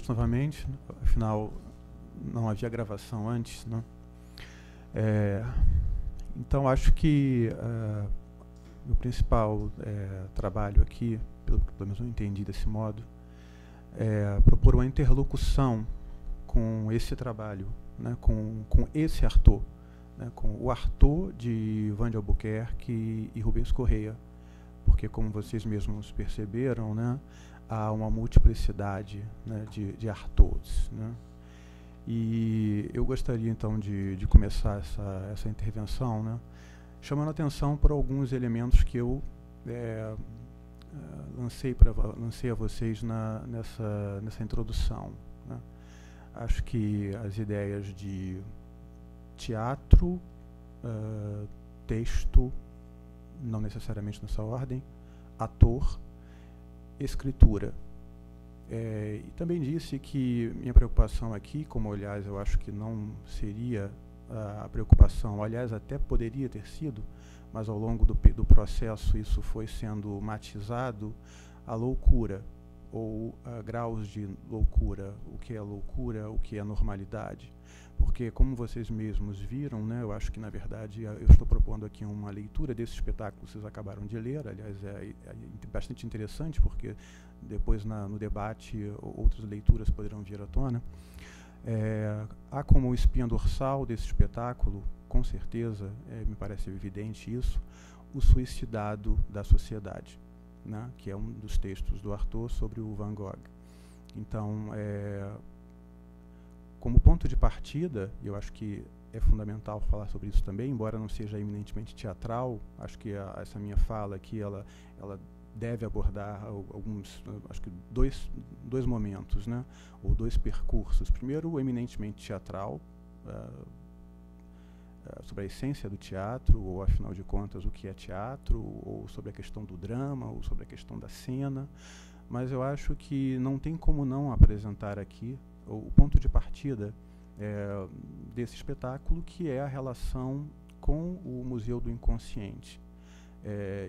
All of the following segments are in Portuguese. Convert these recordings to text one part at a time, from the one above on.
noite novamente, afinal não havia gravação antes, né? Então acho que o principal trabalho aqui, pelo menos eu entendi desse modo, é propor uma interlocução com esse trabalho, né, com esse Artaud, né, com o Artaud de Ivan de Albuquerque e Rubens Correia, porque, como vocês mesmos perceberam, né, há uma multiplicidade, né, de Artauds, né? E eu gostaria então de começar essa intervenção, né, chamando a atenção para alguns elementos que eu lancei a vocês nessa introdução, né? Acho que as ideias de teatro, texto, não necessariamente nessa ordem, ator, escritura. E também disse que minha preocupação aqui, como aliás eu acho que não seria a preocupação, aliás até poderia ter sido, mas ao longo do processo isso foi sendo matizado, a loucura, ou graus de loucura, o que é normalidade. Porque, como vocês mesmos viram, né, eu acho que, na verdade, eu estou propondo aqui uma leitura desse espetáculo que vocês acabaram de ler. Aliás, é bastante interessante, porque depois, no debate, outras leituras poderão vir à tona. Há como espinha dorsal desse espetáculo, com certeza, me parece evidente isso, o suicidado da sociedade, né, que é um dos textos do Artaud sobre o Van Gogh. Então, como ponto de partida, eu acho que é fundamental falar sobre isso também, embora não seja eminentemente teatral, acho que essa minha fala aqui, ela deve abordar alguns, acho que dois momentos, né, ou dois percursos. Primeiro, o eminentemente teatral, sobre a essência do teatro, ou afinal de contas o que é teatro, ou sobre a questão do drama, ou sobre a questão da cena, mas eu acho que não tem como não apresentar aqui o ponto de partida desse espetáculo, que é a relação com o Museu do Inconsciente.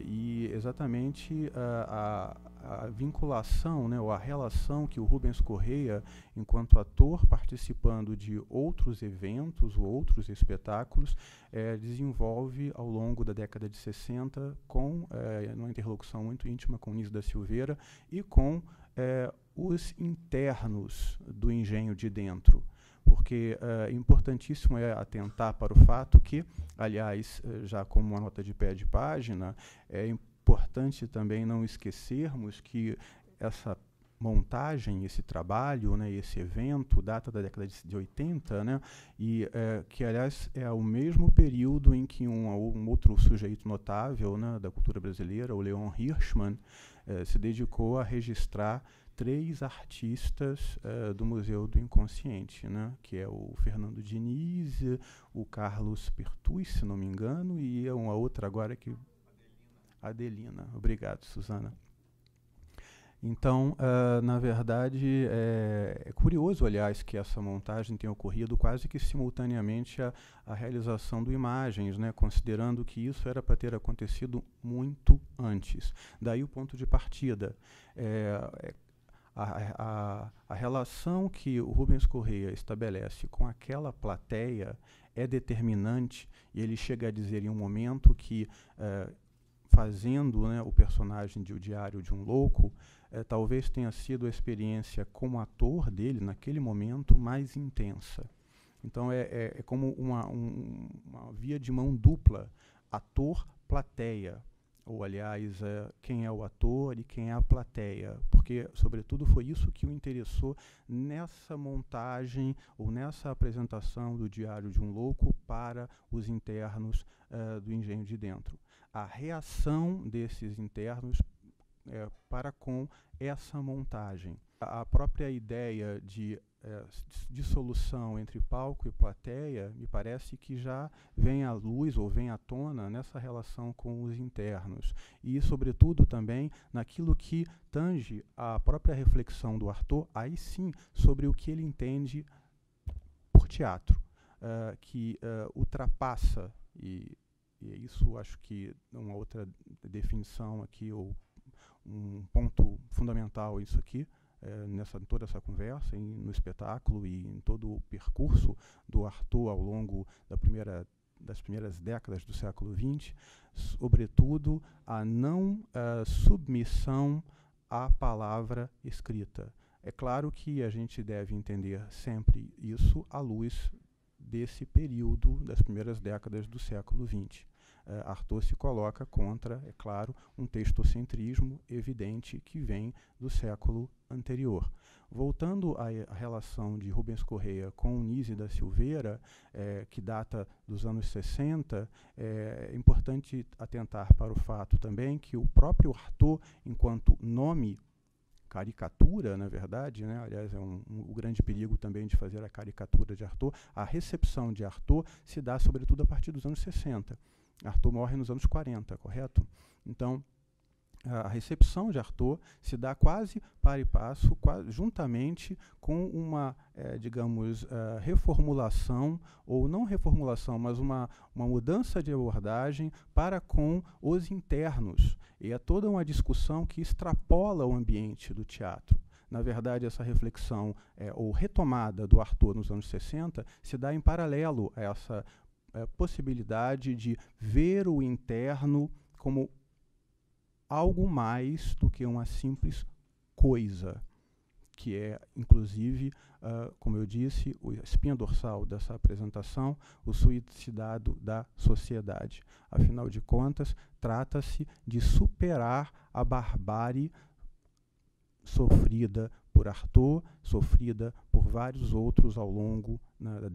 E exatamente a vinculação, né, ou a relação que o Rubens Correia, enquanto ator, participando de outros eventos ou outros espetáculos, desenvolve ao longo da década de 60, numa interlocução muito íntima com Nísio da Silveira e com os internos do engenho de dentro. Porque importantíssimo é atentar para o fato que, aliás, já como uma nota de pé de página, é importante também não esquecermos que essa montagem, esse trabalho, né, esse evento, data da década de 80, né, e que, aliás, é o mesmo período em que um outro sujeito notável, né, da cultura brasileira, o Leon Hirschman, se dedicou a registrar 3 artistas do Museu do Inconsciente, né, que é o Fernando Diniz, o Carlos Pertuz, se não me engano, e uma outra agora que... Adelina. Obrigado, Suzana. Então, na verdade, é curioso, aliás, que essa montagem tenha ocorrido quase que simultaneamente à realização do Imagens, né, considerando que isso era para ter acontecido muito antes. Daí o ponto de partida. A relação que o Rubens Correia estabelece com aquela plateia é determinante, e ele chega a dizer em um momento que, fazendo, né, o personagem de O Diário de um Louco, talvez tenha sido a experiência como ator dele, naquele momento, mais intensa. Então é como uma via de mão dupla, ator-plateia, ou, aliás, quem é o ator e quem é a plateia, porque, sobretudo, foi isso que o interessou nessa montagem ou nessa apresentação do Diário de um Louco para os internos do engenho de dentro. A reação desses internos para com essa montagem. A própria ideia de dissolução entre palco e plateia, me parece que já vem à luz ou vem à tona nessa relação com os internos. E, sobretudo, também naquilo que tange a própria reflexão do Artaud, aí sim, sobre o que ele entende por teatro, que ultrapassa, e isso acho que uma outra definição aqui, ou um ponto fundamental isso aqui, em toda essa conversa, no espetáculo e em todo o percurso do Artaud ao longo das primeiras décadas do século XX, sobretudo a não submissão à palavra escrita. É claro que a gente deve entender sempre isso à luz desse período das primeiras décadas do século XX. Artaud se coloca contra, é claro, um textocentrismo evidente que vem do século anterior. Voltando à relação de Rubens Correia com Nise da Silveira, que data dos anos 60, é importante atentar para o fato também que o próprio Artaud, enquanto nome, caricatura, na verdade, né? Aliás, o grande perigo também de fazer a caricatura de Artaud, a recepção de Artaud se dá sobretudo a partir dos anos 60. Artaud morre nos anos 40, correto? Então, a recepção de Artaud se dá quase par e passo, juntamente com uma, digamos, reformulação, ou não reformulação, mas uma mudança de abordagem para com os internos. E é toda uma discussão que extrapola o ambiente do teatro. Na verdade, essa reflexão, ou retomada do Artaud nos anos 60, se dá em paralelo a essa possibilidade de ver o interno como algo mais do que uma simples coisa, que é, inclusive, como eu disse, a espinha dorsal dessa apresentação, o suicidado da sociedade. Afinal de contas, trata-se de superar a barbárie sofrida por Artaud, sofrida por vários outros ao longo das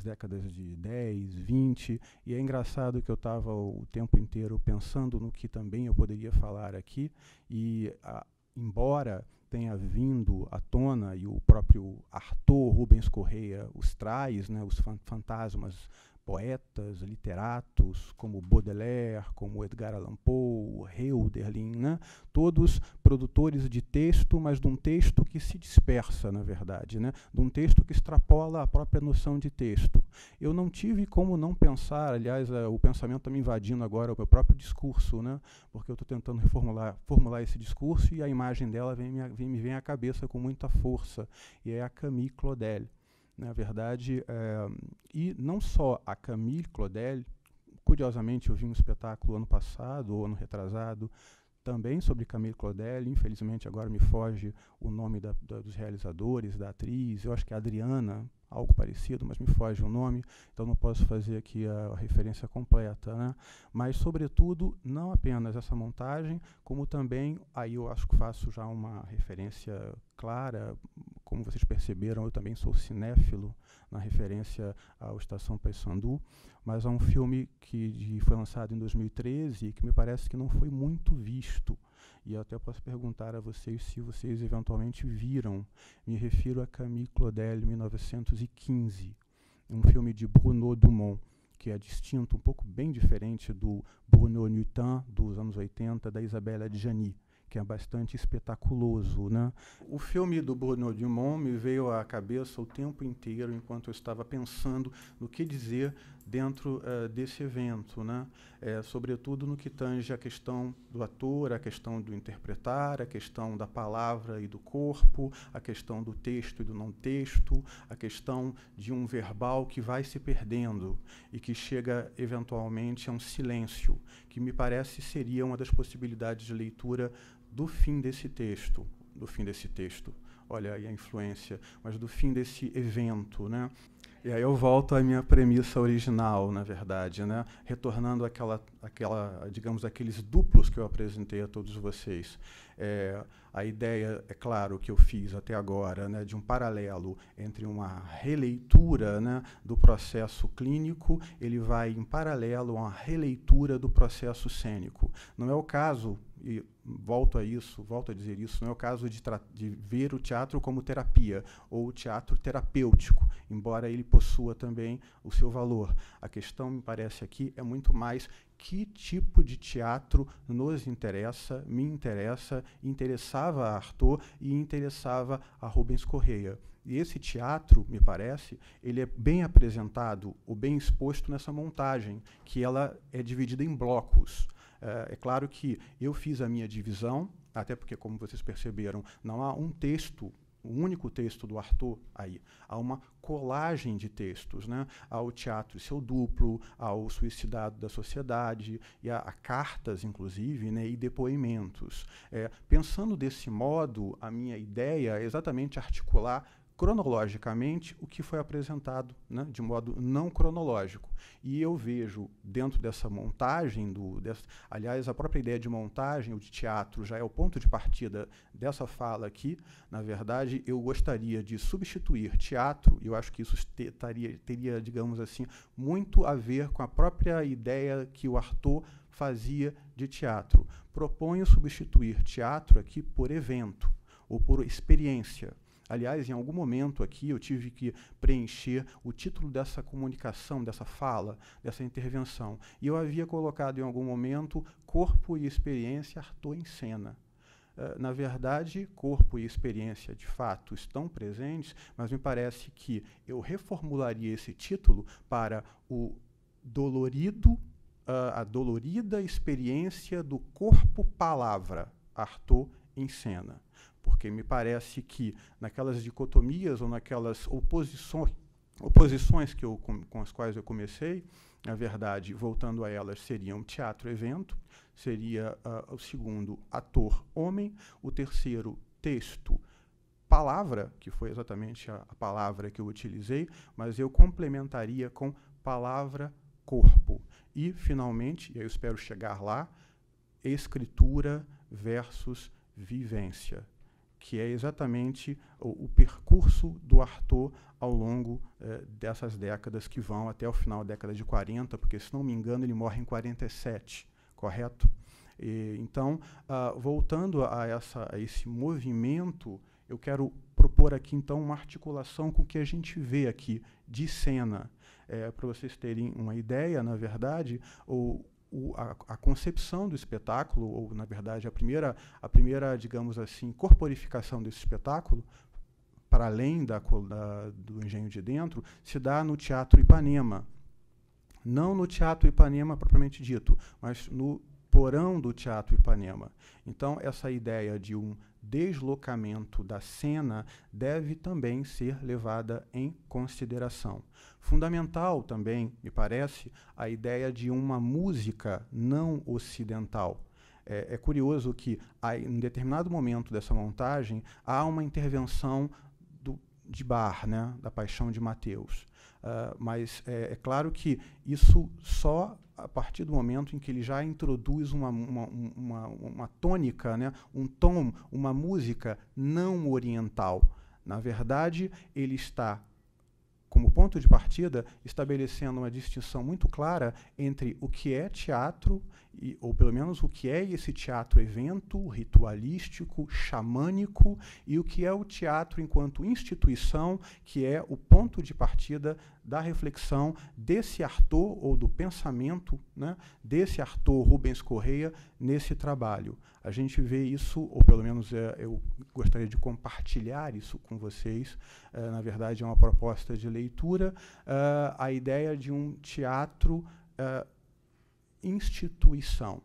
décadas de 10, 20, e é engraçado que eu estava o tempo inteiro pensando no que também eu poderia falar aqui, e embora tenha vindo à tona, e o próprio Artaud, Rubens Correia os traz, né, os fantasmas, poetas, literatos, como Baudelaire, como Edgar Allan Poe, Hölderlin, né? Todos produtores de texto, mas de um texto que se dispersa, na verdade, né? De um texto que extrapola a própria noção de texto. Eu não tive como não pensar, aliás, o pensamento está me invadindo agora, o meu próprio discurso, né? Porque eu estou tentando formular esse discurso e a imagem dela me vem à cabeça com muita força, e é a Camille Claudel. Na verdade, e não só a Camille Claudel, curiosamente eu vi um espetáculo ano passado, ou ano retrasado, também sobre Camille Claudel, infelizmente agora me foge o nome dos realizadores, da atriz, eu acho que é Adriana, algo parecido, mas me foge o nome, então não posso fazer aqui a referência completa, né? Mas, sobretudo, não apenas essa montagem, como também, aí eu acho que faço já uma referência clara, como vocês perceberam, eu também sou cinéfilo, na referência ao Estação Payssandu, mas há um filme que foi lançado em 2013 e que me parece que não foi muito visto, e eu até posso perguntar a vocês se vocês eventualmente viram. Me refiro a Camille Claudel, 1915, um filme de Bruno Dumont, que é distinto, um pouco bem diferente do Bruno Nutin, dos anos 80, da Isabelle Adjani, que é bastante espetaculoso, né? O filme do Bruno Dumont me veio à cabeça o tempo inteiro enquanto eu estava pensando no que dizer dentro desse evento, né? Sobretudo no que tange a questão do ator, a questão do interpretar, a questão da palavra e do corpo, a questão do texto e do não texto, a questão de um verbal que vai se perdendo e que chega eventualmente a um silêncio, que me parece seria uma das possibilidades de leitura do fim desse texto, olha aí a influência, mas do fim desse evento, né? E aí eu volto à minha premissa original, na verdade, né? Retornando digamos, aqueles duplos que eu apresentei a todos vocês. A ideia, é claro, que eu fiz até agora, né, de um paralelo entre uma releitura, né, do processo clínico, ele vai em paralelo a uma releitura do processo cênico. Não é o caso, e volto a dizer isso, não é o caso de ver o teatro como terapia, ou o teatro terapêutico, embora ele possua também o seu valor. A questão, me parece aqui, é muito mais que tipo de teatro nos interessa, me interessa, interessava a Artaud e interessava a Rubens Correia. E esse teatro, me parece, ele é bem apresentado, ou bem exposto nessa montagem, que ela é dividida em blocos. É claro que eu fiz a minha divisão, até porque, como vocês perceberam, não há um texto, um único texto do Artaud aí. Há uma colagem de textos, né? Há o Teatro e seu Duplo, há o Suicidado da Sociedade, e há cartas, inclusive, né? E depoimentos. Pensando desse modo, a minha ideia é exatamente articular cronologicamente o que foi apresentado, né, de modo não cronológico. E eu vejo, dentro dessa montagem, aliás, a própria ideia de montagem ou de teatro já é o ponto de partida dessa fala aqui. Na verdade, eu gostaria de substituir teatro, e eu acho que isso teria, digamos assim, muito a ver com a própria ideia que o Artaud fazia de teatro. Proponho substituir teatro aqui por evento, ou por experiência. Aliás, em algum momento aqui eu tive que preencher o título dessa comunicação, dessa fala, dessa intervenção. E eu havia colocado em algum momento corpo e experiência Artaud em cena. Na verdade, corpo e experiência, de fato, estão presentes, mas me parece que eu reformularia esse título para o dolorido, a dolorida experiência do corpo-palavra, Artaud em cena. Porque me parece que naquelas dicotomias ou naquelas oposições com as quais eu comecei, na verdade, voltando a elas, seriam teatro-evento, seria o segundo, ator-homem, o terceiro, texto, palavra, que foi exatamente a palavra que eu utilizei, mas eu complementaria com palavra-corpo. E, finalmente, e eu espero chegar lá, escritura versus vivência, que é exatamente o percurso do Artaud ao longo dessas décadas que vão até o final da década de 40, porque, se não me engano, ele morre em 47, correto? Então, voltando a esse movimento, eu quero propor aqui, então, uma articulação com o que a gente vê aqui de cena. Para vocês terem uma ideia, na verdade, a concepção do espetáculo, ou, na verdade, a primeira, digamos assim, corporificação desse espetáculo, para além do Engenho de Dentro, se dá no Teatro Ipanema. Não no Teatro Ipanema propriamente dito, mas no porão do Teatro Ipanema. Então, essa ideia de um deslocamento da cena deve também ser levada em consideração. Fundamental também, me parece, a ideia de uma música não ocidental. É curioso que, em determinado momento dessa montagem, há uma intervenção de Bach, né, da Paixão de Mateus. Mas é claro que isso só a partir do momento em que ele já introduz uma tônica, né, um tom, uma música não oriental. Na verdade, ele está, como ponto de partida, estabelecendo uma distinção muito clara entre o que é teatro, ou pelo menos o que é esse teatro-evento ritualístico, xamânico, e o que é o teatro enquanto instituição, que é o ponto de partida da reflexão desse Artaud, ou do pensamento, né, desse Artaud Rubens Correia, nesse trabalho. A gente vê isso, ou pelo menos eu gostaria de compartilhar isso com vocês, na verdade é uma proposta de leitura, a ideia de um teatro instituição.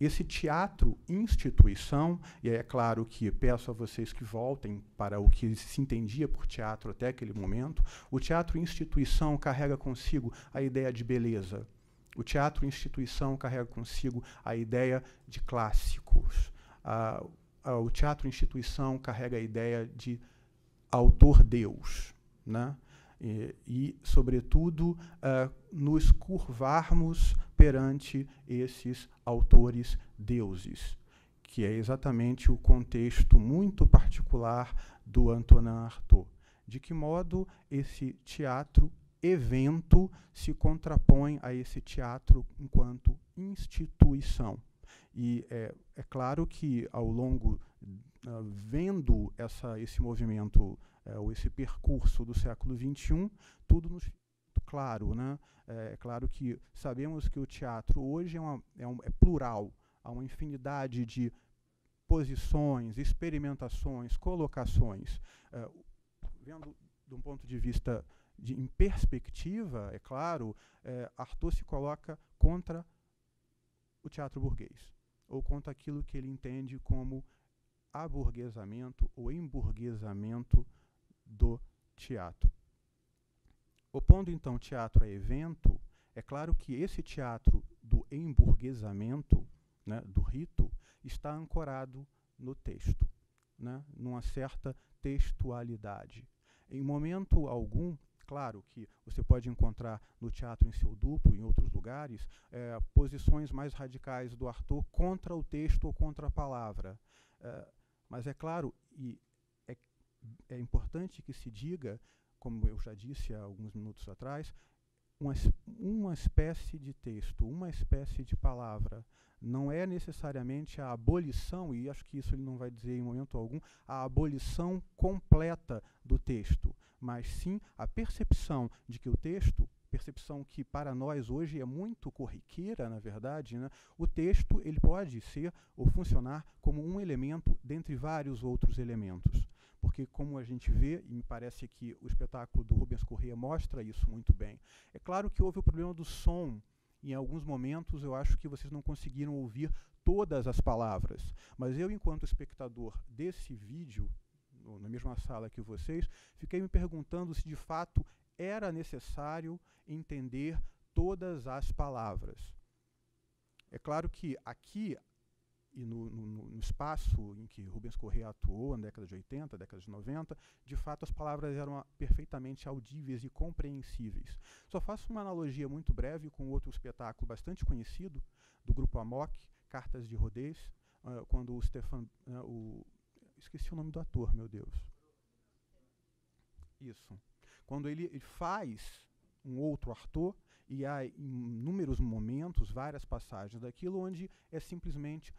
Esse teatro instituição, e é claro que peço a vocês que voltem para o que se entendia por teatro até aquele momento, o teatro instituição carrega consigo a ideia de beleza. O teatro instituição carrega consigo a ideia de clássicos. O teatro instituição carrega a ideia de autor-deus, né? E, sobretudo, nos curvarmos perante esses autores deuses, que é exatamente o contexto muito particular do Antonin Artaud. De que modo esse teatro-evento se contrapõe a esse teatro enquanto instituição. E é claro que, ao longo, vendo esse movimento, ou esse percurso do século XXI, tudo nos fica claro, né? É claro que sabemos que o teatro hoje é plural, há uma infinidade de posições, experimentações, colocações. Vendo de um ponto de vista em perspectiva, é claro, Artaud se coloca contra o teatro burguês, ou contra aquilo que ele entende como aburguesamento ou emburguesamento do teatro. Opondo então teatro a evento, é claro que esse teatro do emburguesamento, né, do rito, está ancorado no texto, né, numa certa textualidade. Em momento algum, claro que você pode encontrar no teatro em seu duplo, em outros lugares, posições mais radicais do Arthur contra o texto ou contra a palavra. Mas é claro, e é importante que se diga, como eu já disse há alguns minutos atrás, uma espécie de texto, uma espécie de palavra. Não é necessariamente a abolição, e acho que isso ele não vai dizer em momento algum, a abolição completa do texto, mas sim a percepção de que o texto, percepção que para nós hoje é muito corriqueira, na verdade, né? O texto ele pode ser ou funcionar como um elemento dentre vários outros elementos. Porque, como a gente vê, e me parece que o espetáculo do Rubens Corrêa mostra isso muito bem, é claro que houve o problema do som. Em alguns momentos, eu acho que vocês não conseguiram ouvir todas as palavras. Mas eu, enquanto espectador desse vídeo, na mesma sala que vocês, fiquei me perguntando se, de fato, era necessário entender todas as palavras. É claro que aqui, e no espaço em que Rubens Corrêa atuou, na década de 80, década de 90, de fato as palavras eram perfeitamente audíveis e compreensíveis. Só faço uma analogia muito breve com outro espetáculo bastante conhecido, do grupo Amok, Cartas de Rodez, quando o Stefan... esqueci o nome do ator, meu Deus. Isso. Quando ele faz um outro Arthur, e há inúmeros momentos, várias passagens daquilo, onde é simplesmente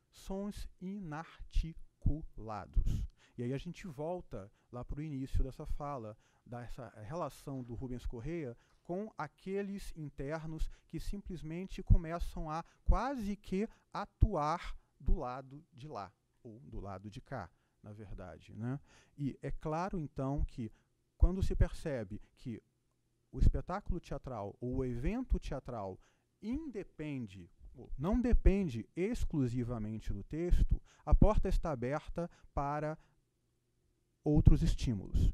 sons inarticulados. E aí a gente volta lá para o início dessa fala, dessa relação do Rubens Corrêa com aqueles internos que simplesmente começam a quase que atuar do lado de lá, ou do lado de cá, na verdade, né? E é claro, então, que quando se percebe que o espetáculo teatral ou o evento teatral não depende exclusivamente do texto, a porta está aberta para outros estímulos.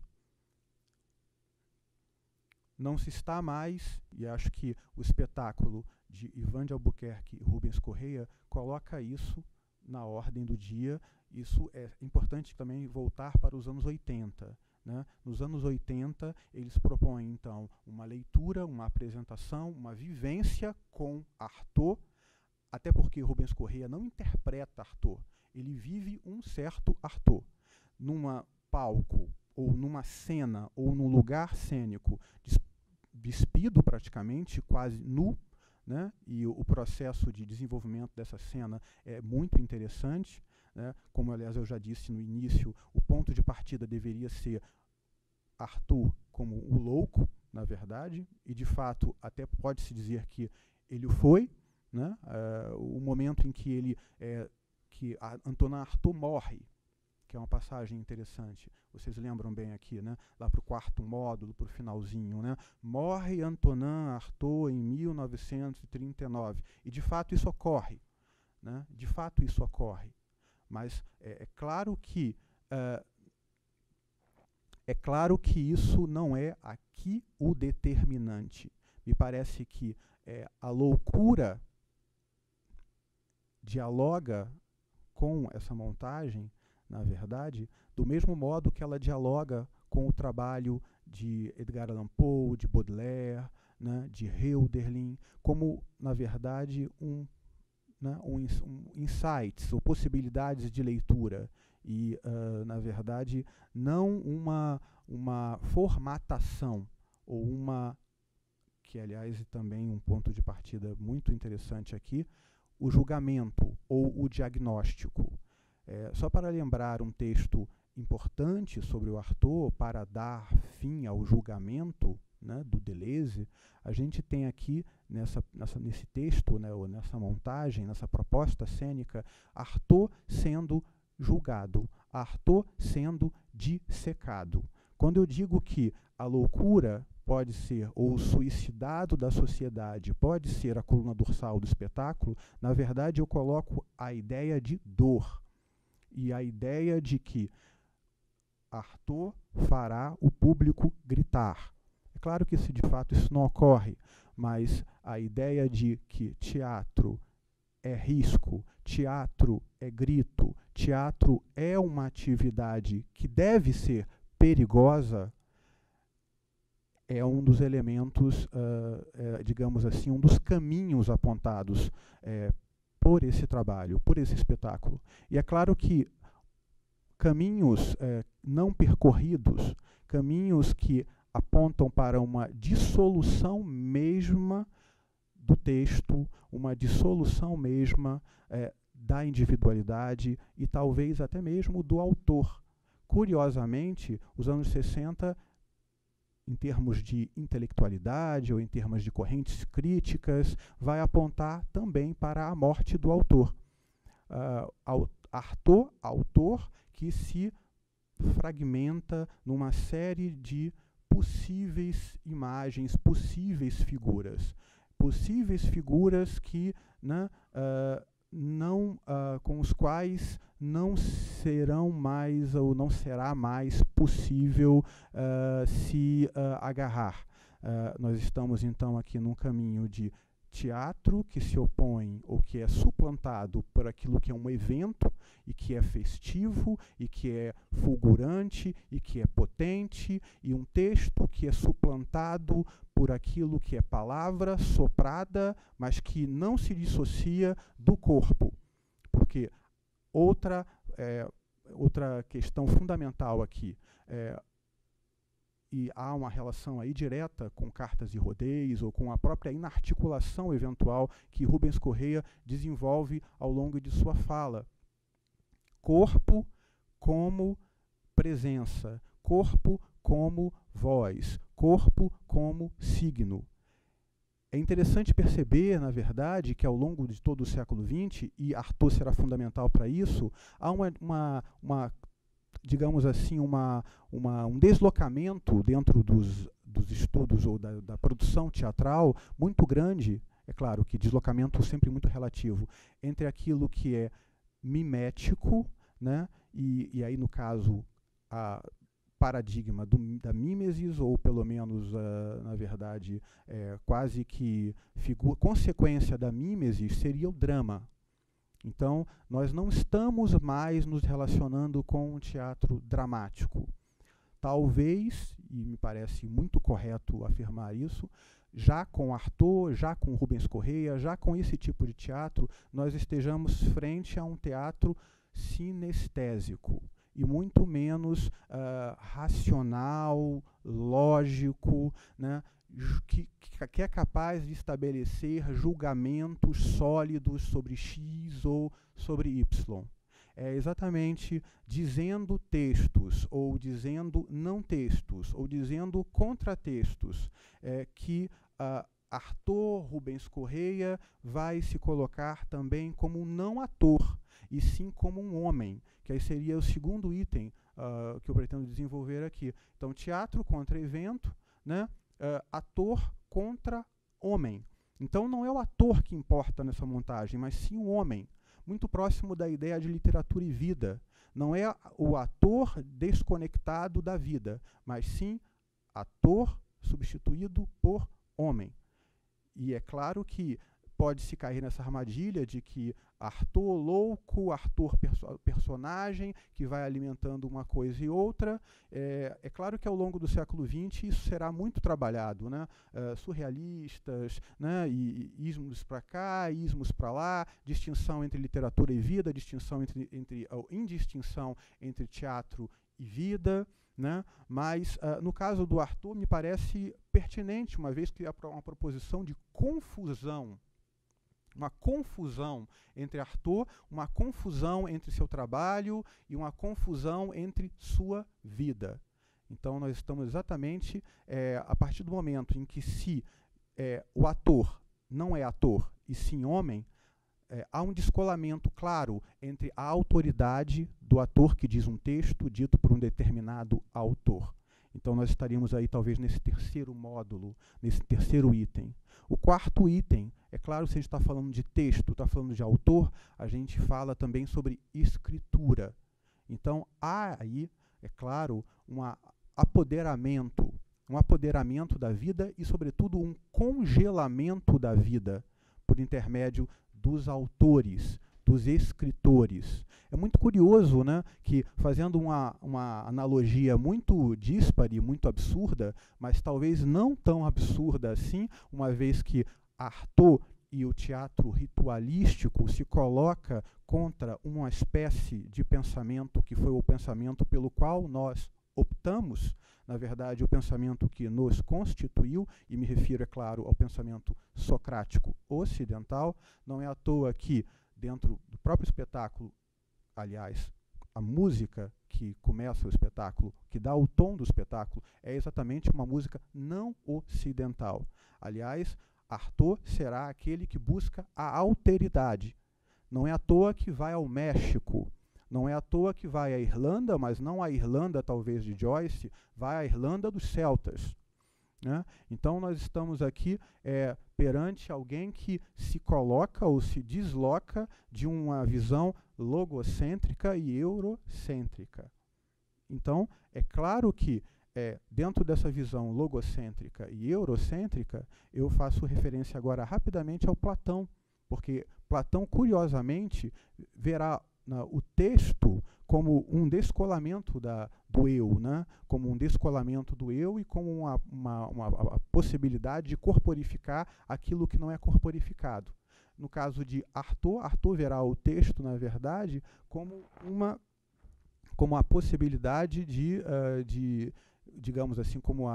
Não se está mais, e acho que o espetáculo de Ivan de Albuquerque e Rubens Corrêa coloca isso na ordem do dia. Isso é importante também voltar para os anos 80. Né? Nos anos 80, eles propõem, então, uma leitura, uma apresentação, uma vivência com Arthur, até porque Rubens Corrêa não interpreta Arthur, ele vive um certo Arthur. Numa palco, ou numa cena, ou num lugar cênico, despido praticamente, quase nu, né? E o processo de desenvolvimento dessa cena é muito interessante. Né? Como, aliás, eu já disse no início, o ponto de partida deveria ser Arthur como o louco, na verdade, e, de fato, até pode-se dizer que ele foi, né? O momento em que que Antonin Artaud morre, que é uma passagem interessante. Vocês lembram bem aqui, né? Lá para o quarto módulo, para o finalzinho, né? Morre Antonin Artaud em 1939. E, de fato, isso ocorre. Né? De fato, isso ocorre. Mas é claro que isso não é aqui o determinante. Me parece que a loucura dialoga com essa montagem, na verdade, do mesmo modo que ela dialoga com o trabalho de Edgar Allan Poe, de Baudelaire, né, de Hölderlin, como, na verdade, insights ou possibilidades de leitura e, na verdade, não uma formatação ou que, aliás, é também um ponto de partida muito interessante aqui, o julgamento ou o diagnóstico. Só para lembrar um texto importante sobre o Artaud, para dar fim ao julgamento, né, do Deleuze, a gente tem aqui, nesse texto, né, ou nessa montagem, nessa proposta cênica, Artaud sendo julgado, Artaud sendo dissecado. Quando eu digo que a loucura pode ser, ou o suicidado da sociedade pode ser a coluna dorsal do espetáculo, na verdade eu coloco a ideia de dor. e a ideia de que Artaud fará o público gritar. É claro que de fato isso não ocorre, mas a ideia de que teatro é risco, teatro é grito, teatro é uma atividade que deve ser perigosa, é um dos elementos, digamos assim, um dos caminhos apontados por esse trabalho, por esse espetáculo. E é claro que caminhos não percorridos, caminhos que apontam para uma dissolução mesma do texto, uma dissolução mesma da individualidade e talvez até mesmo do autor. Curiosamente, os anos 60, em termos de intelectualidade ou em termos de correntes críticas, vai apontar também para a morte do autor. Artaud, autor que se fragmenta numa série de possíveis imagens, possíveis figuras que, né, com os quais não serão mais ou não será mais possível se agarrar. Nós estamos então aqui num caminho de teatro que se opõe ou que é suplantado por aquilo que é um evento e que é festivo e que é fulgurante e que é potente, e um texto que é suplantado por aquilo que é palavra soprada, mas que não se dissocia do corpo. Porque outra questão fundamental aqui, e há uma relação aí direta com cartas e rodeios ou com a própria inarticulação eventual que Rubens Correia desenvolve ao longo de sua fala. Corpo como presença, corpo como voz, corpo como signo. É interessante perceber, na verdade, que ao longo de todo o século XX, e Artaud será fundamental para isso, há digamos assim, um deslocamento dentro dos estudos ou da produção teatral muito grande, é claro que deslocamento sempre muito relativo, entre aquilo que é mimético, né, e aí no caso a paradigma da mimesis, ou pelo menos, na verdade, quase que consequência da mimesis seria o drama. Então, nós não estamos mais nos relacionando com um teatro dramático. Talvez, e me parece muito correto afirmar isso, já com Artaud, já com Rubens Correia, já com esse tipo de teatro, nós estejamos frente a um teatro sinestésico e muito menos racional, lógico, né? Que é capaz de estabelecer julgamentos sólidos sobre X ou sobre Y. É exatamente dizendo textos, ou dizendo não textos, ou dizendo contratextos, que Artaud, Rubens Correia, vai se colocar também como um não ator, e sim como um homem, que aí seria o segundo item que eu pretendo desenvolver aqui. Então, teatro contra evento, né? Ator contra homem. Então não é o ator que importa nessa montagem, mas sim o homem, muito próximo da ideia de literatura e vida. Não é o ator desconectado da vida, mas sim ator substituído por homem. E é claro que pode-se cair nessa armadilha de que Artaud louco, Artaud personagem, que vai alimentando uma coisa e outra. É claro que ao longo do século XX isso será muito trabalhado, né? Surrealistas, né? E ismos para cá, ismos para lá, distinção entre literatura e vida, distinção indistinção entre teatro e vida. Né? Mas, no caso do Artaud, me parece pertinente, uma vez que há uma proposição de confusão, uma confusão entre Artaud, uma confusão entre seu trabalho e uma confusão entre sua vida. Então, nós estamos exatamente, a partir do momento em que o ator não é ator e sim homem, há um descolamento claro entre a autoridade do ator que diz um texto dito por um determinado autor. Então nós estaríamos aí talvez nesse terceiro módulo, nesse terceiro item. O quarto item, é claro, se a gente está falando de texto, está falando de autor, a gente fala também sobre escritura. Então, há aí, é claro, um apoderamento da vida e, sobretudo, um congelamento da vida por intermédio dos autores, dos escritores. É muito curioso, né, que, fazendo uma analogia muito díspare, muito absurda, mas talvez não tão absurda assim, uma vez que Artaud e o teatro ritualístico se coloca contra uma espécie de pensamento que foi o pensamento pelo qual nós optamos, na verdade, o pensamento que nos constituiu, e me refiro, é claro, ao pensamento socrático ocidental. Não é à toa que, dentro do próprio espetáculo, aliás, a música que começa o espetáculo, que dá o tom do espetáculo, é exatamente uma música não ocidental. Aliás, Artaud será aquele que busca a alteridade. Não é à toa que vai ao México, não é à toa que vai à Irlanda, mas não a Irlanda talvez de Joyce, vai à Irlanda dos celtas, né? Então nós estamos aqui perante alguém que se coloca ou se desloca de uma visão logocêntrica e eurocêntrica. Então, é claro que dentro dessa visão logocêntrica e eurocêntrica, eu faço referência agora rapidamente ao Platão, porque Platão, curiosamente, verá o texto como um descolamento do eu, né? Como um descolamento do eu e como uma possibilidade de corporificar aquilo que não é corporificado. No caso de Artaud, Artaud verá o texto, na verdade, como a possibilidade de digamos assim, como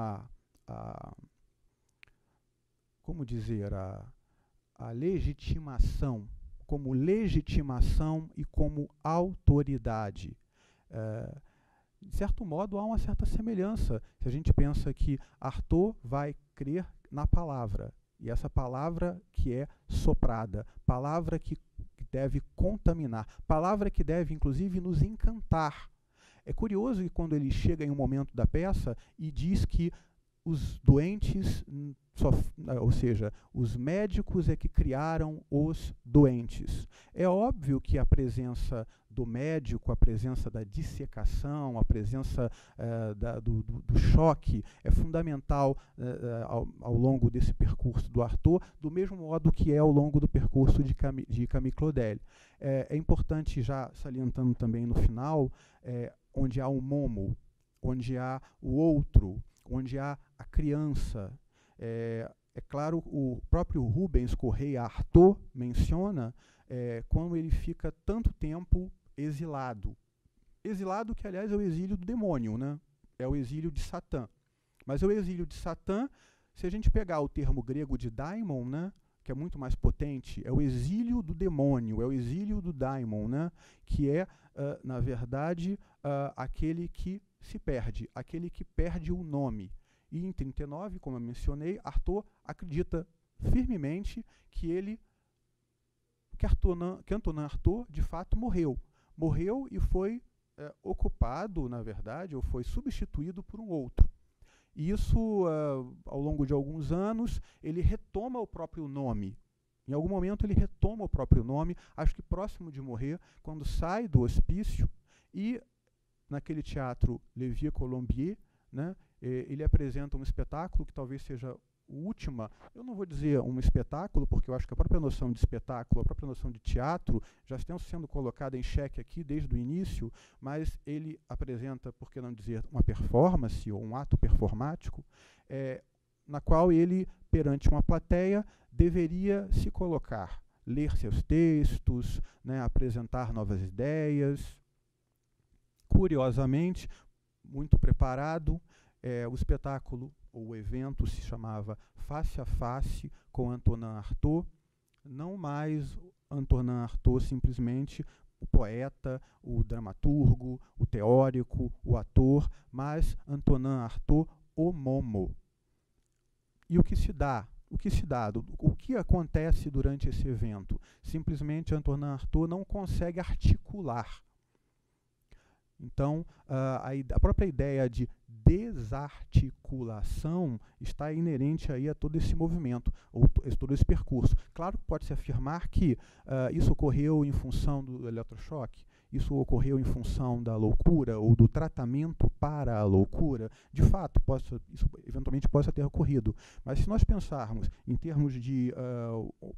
como dizer, a legitimação, como legitimação e como autoridade. De certo modo, há uma certa semelhança. Se a gente pensa que Artaud vai crer na palavra, e essa palavra que é soprada, palavra que deve contaminar, palavra que deve, inclusive, nos encantar. É curioso que quando ele chega em um momento da peça e diz que os doentes, ou seja, os médicos é que criaram os doentes. É óbvio que a presença do médico, a presença da dissecação, a presença do choque é fundamental ao longo desse percurso do Artaud, do mesmo modo que é ao longo do percurso de Camille Claudel. É importante, já salientando também no final, onde há o momo, onde há o outro, onde há a criança. É claro, o próprio Rubens Correia Artaud menciona quando ele fica tanto tempo exilado. Exilado que, aliás, é o exílio do demônio, né? É o exílio de Satã. Mas o exílio de Satã, se a gente pegar o termo grego de daimon, né, que é muito mais potente, é o exílio do demônio, é o exílio do daimon, né, que é, na verdade, aquele que se perde, aquele que perde o nome. E em 39, como eu mencionei, Artaud acredita firmemente que Antonin Artaud, de fato, morreu. Morreu e foi ocupado, na verdade, ou foi substituído por um outro. E isso, ao longo de alguns anos, ele retoma o próprio nome. Em algum momento ele retoma o próprio nome, acho que próximo de morrer, quando sai do hospício, e naquele teatro Levier Colombier, né, ele apresenta um espetáculo que talvez seja eu não vou dizer um espetáculo, porque eu acho que a própria noção de espetáculo, a própria noção de teatro, já estão sendo colocada em xeque aqui desde o início, mas ele apresenta, por que não dizer, uma performance ou um ato performático, na qual ele, perante uma plateia, deveria se colocar, ler seus textos, né, apresentar novas ideias. Curiosamente, muito preparado, o espetáculo, o evento se chamava Face a Face com Antonin Artaud, não mais Antonin Artaud simplesmente o poeta, o dramaturgo, o teórico, o ator, mas Antonin Artaud, o momo. E o que se dá? O que acontece durante esse evento? Simplesmente Antonin Artaud não consegue articular. Então, a própria ideia de desarticulação está inerente aí a todo esse movimento, ou todo esse percurso. Claro que pode-se afirmar que isso ocorreu em função do eletrochoque, isso ocorreu em função da loucura ou do tratamento para a loucura, de fato, isso eventualmente possa ter ocorrido. Mas se nós pensarmos em termos de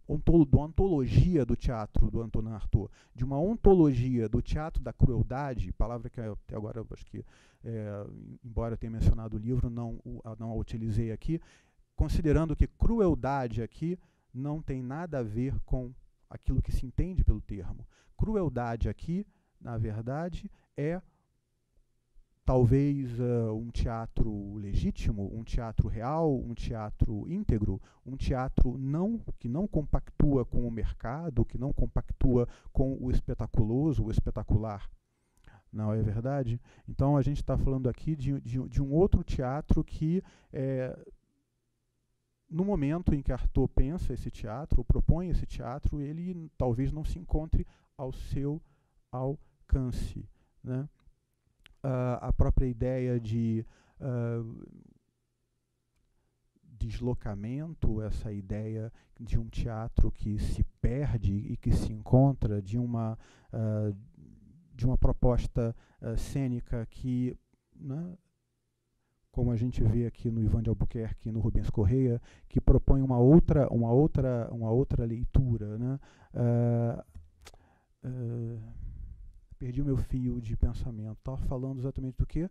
ontologia do teatro do Antonin Artaud, de uma ontologia do teatro da crueldade, palavra que até agora eu acho que, embora eu tenha mencionado o livro, não a utilizei aqui, considerando que crueldade aqui não tem nada a ver com aquilo que se entende pelo termo. Crueldade aqui, na verdade, é talvez um teatro legítimo, um teatro real, um teatro íntegro, um teatro que não compactua com o mercado, que não compactua com o espetaculoso, o espetacular. Não é verdade? Então a gente está falando aqui de um outro teatro que, no momento em que Artaud pensa esse teatro, ou propõe esse teatro, ele talvez não se encontre ao seu alcance, né? A própria ideia de deslocamento, essa ideia de um teatro que se perde e que se encontra, de uma proposta cênica que, né, como a gente vê aqui no Ivan de Albuquerque e no Rubens Correia, que propõe uma outra leitura, né? Perdi o meu fio de pensamento. Estava falando exatamente do quê?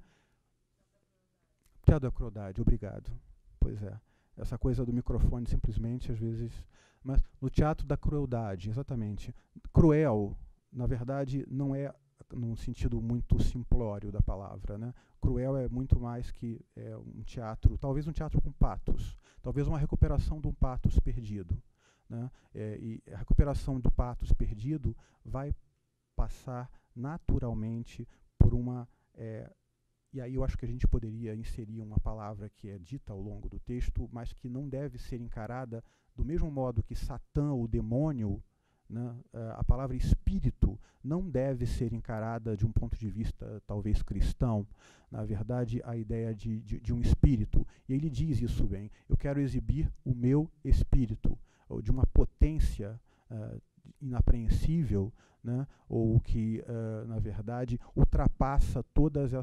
Teatro da crueldade, obrigado. Pois é. Essa coisa do microfone simplesmente, às vezes... Mas no teatro da crueldade, exatamente. Cruel, na verdade, não é num sentido muito simplório da palavra, né? Cruel é muito mais que um teatro, talvez um teatro com patos, talvez uma recuperação de um patos perdido, né? E a recuperação do patos perdido vai passar naturalmente por uma... e aí eu acho que a gente poderia inserir uma palavra que é dita ao longo do texto, mas que não deve ser encarada do mesmo modo que Satã, o demônio, né, a palavra espírito não deve ser encarada de um ponto de vista talvez cristão. Na verdade, a ideia de um espírito. E ele diz isso bem. Eu quero exibir o meu espírito, ou de uma potência inapreensível, né, ou que, na verdade, ultrapassa todos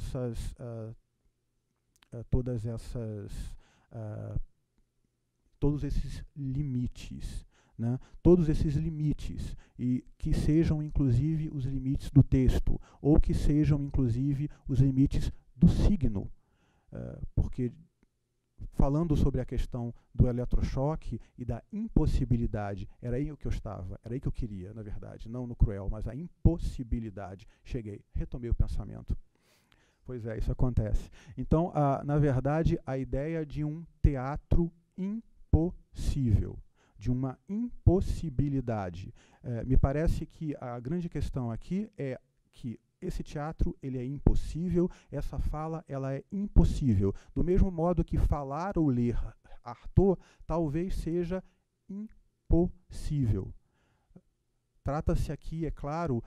esses limites, né, todos esses limites, e que sejam inclusive os limites do texto, ou que sejam inclusive os limites do signo, porque falando sobre a questão do eletrochoque e da impossibilidade, era aí que eu estava, era aí que eu queria, na verdade, não no cruel, mas a impossibilidade. Cheguei, retomei o pensamento. Pois é, isso acontece. Então, na verdade, a ideia de um teatro impossível, de uma impossibilidade. Me parece que a grande questão aqui é que esse teatro ele é impossível, essa fala ela é impossível. Do mesmo modo que falar ou ler Artaud talvez seja impossível. Trata-se aqui, é claro,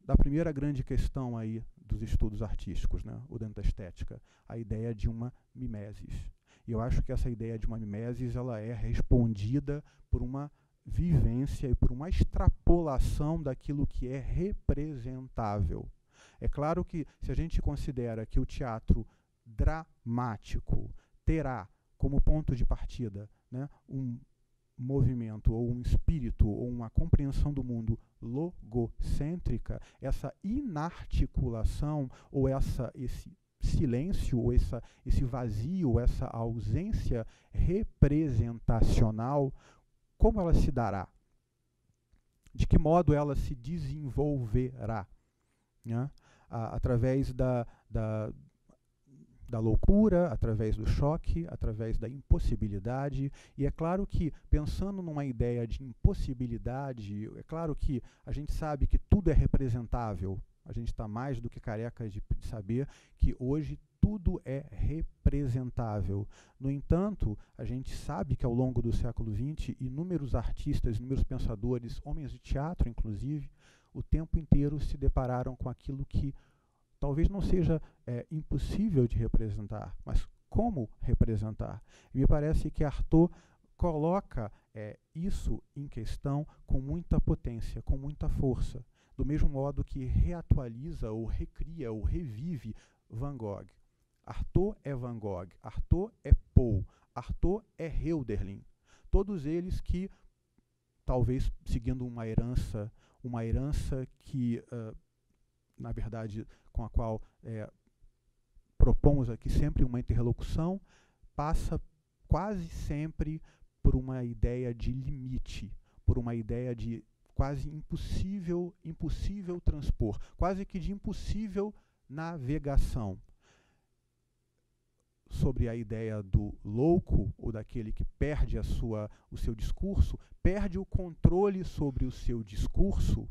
da primeira grande questão aí dos estudos artísticos, né, o dentro da estética, a ideia de uma mimesis. E eu acho que essa ideia de uma mimesis ela é respondida por uma vivência e por uma extrapolação daquilo que é representável. É claro que se a gente considera que o teatro dramático terá como ponto de partida, né, um movimento ou um espírito ou uma compreensão do mundo logocêntrica, essa inarticulação ou esse silêncio, ou esse vazio, essa ausência representacional, como ela se dará? De que modo ela se desenvolverá? Né? Através da loucura, através do choque, através da impossibilidade. E é claro que, pensando numa ideia de impossibilidade, é claro que a gente sabe que tudo é representável. A gente está mais do que careca de saber que hoje tudo é representável. No entanto, a gente sabe que ao longo do século XX, inúmeros artistas, inúmeros pensadores, homens de teatro inclusive, o tempo inteiro se depararam com aquilo que talvez não seja impossível de representar, mas como representar. E me parece que Artaud coloca isso em questão com muita potência, com muita força. do mesmo modo que reatualiza ou recria ou revive Van Gogh. Artaud é Van Gogh, Artaud é Poe, Artaud é Hölderlin. Todos eles que, talvez seguindo uma herança que, na verdade, com a qual propomos aqui sempre uma interlocução, passa quase sempre por uma ideia de limite, por uma ideia de quase impossível transpor, quase que de impossível navegação. Sobre a ideia do louco, ou daquele que perde o seu discurso, perde o controle sobre o seu discurso.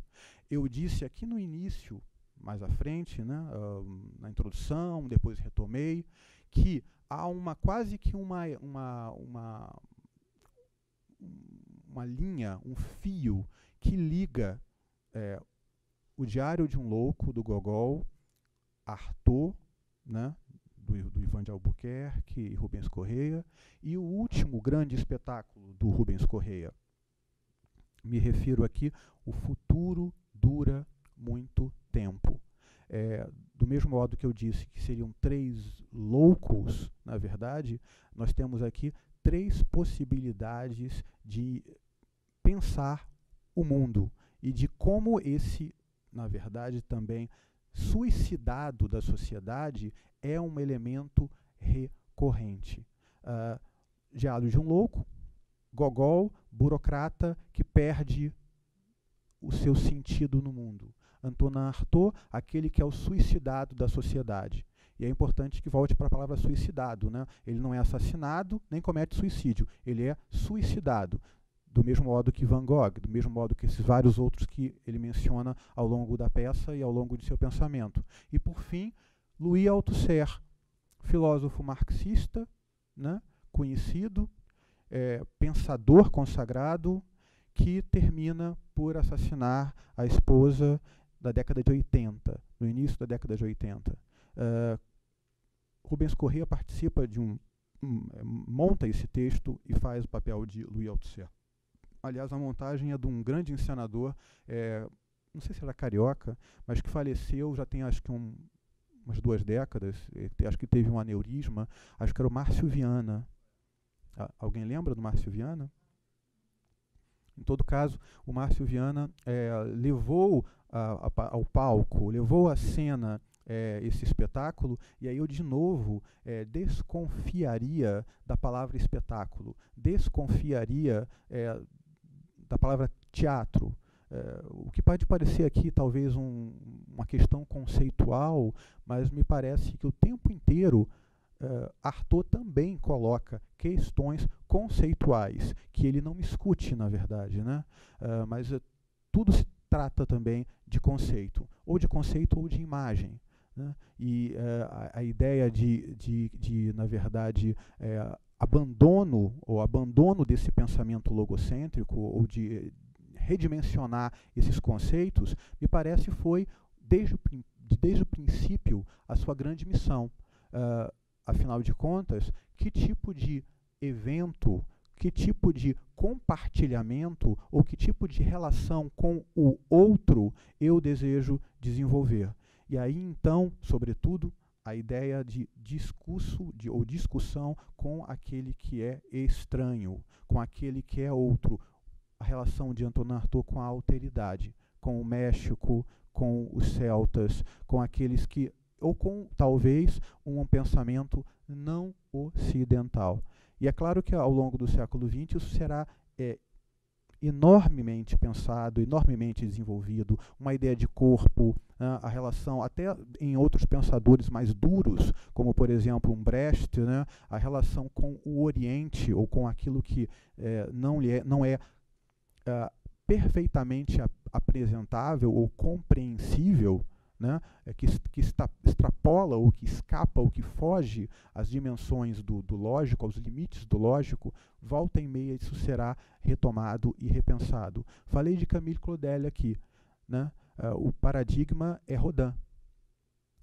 Eu disse aqui no início, mais à frente, né, na introdução, depois retomei, que há quase que uma linha, um fio que liga o Diário de um Louco, do Gogol, Artaud, né, do Ivan de Albuquerque e Rubens Correia, e o último grande espetáculo do Rubens Correia. Me refiro aqui, O Futuro Dura Muito Tempo. Do mesmo modo que eu disse que seriam 3 loucos, na verdade, nós temos aqui 3 possibilidades de pensar o mundo e de como esse, na verdade, também suicidado da sociedade é um elemento recorrente. Diário de um Louco, Gogol, burocrata que perde o seu sentido no mundo. Antonin Artaud, aquele que é o suicidado da sociedade. E é importante que volte para a palavra suicidado, né? Ele não é assassinado, nem comete suicídio. Ele é suicidado. Do mesmo modo que Van Gogh, do mesmo modo que esses vários outros que ele menciona ao longo da peça e ao longo de seu pensamento. E, por fim, Louis Althusser, filósofo marxista, né, conhecido, pensador consagrado, que termina por assassinar a esposa da década de 80, no início da década de 80. Rubens Correia participa monta esse texto e faz o papel de Louis Althusser. Aliás, a montagem é de um grande encenador, não sei se era carioca, mas que faleceu já tem acho que umas 2 décadas, acho que teve um aneurisma, acho que era o Márcio Viana. Alguém lembra do Márcio Viana? Em todo caso, o Márcio Viana levou ao palco, levou à cena esse espetáculo, e aí eu de novo desconfiaria da palavra espetáculo, desconfiaria da palavra teatro. O que pode parecer aqui talvez uma questão conceitual, mas me parece que o tempo inteiro Artaud também coloca questões conceituais, que ele não escute, na verdade, né? Mas tudo se trata também de conceito ou de imagem, né? E a ideia de na verdade, abandono desse pensamento logocêntrico, ou de redimensionar esses conceitos, me parece foi, desde o princípio, a sua grande missão. Afinal de contas, que tipo de evento, que tipo de compartilhamento ou que tipo de relação com o outro eu desejo desenvolver? E aí, então, sobretudo, a ideia de discurso ou discussão com aquele que é estranho, com aquele que é outro. A relação de Antonin Artaud com a alteridade, com o México, com os celtas, com aqueles que, ou com, talvez, um pensamento não ocidental. E é claro que ao longo do século XX isso será enormemente pensado, enormemente desenvolvido, uma ideia de corpo, a relação, até em outros pensadores mais duros, como por exemplo um Brecht, né, a relação com o Oriente, ou com aquilo que não é perfeitamente apresentável ou compreensível, né, que extrapola ou que escapa ou que foge às dimensões do lógico, aos limites do lógico. Volta e meia isso será retomado e repensado. Falei de Camille Claudel aqui, né? O paradigma é Rodin.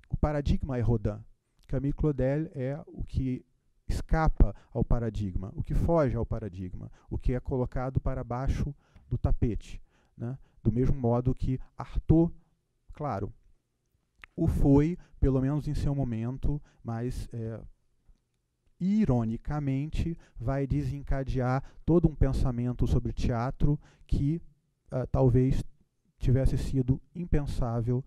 O paradigma é Rodin. Camille Claudel é o que escapa ao paradigma, o que foge ao paradigma, o que é colocado para baixo do tapete. né? Do mesmo modo que Artaud, claro, o foi, pelo menos em seu momento, mas ironicamente vai desencadear todo um pensamento sobre teatro que talvez tivesse sido impensável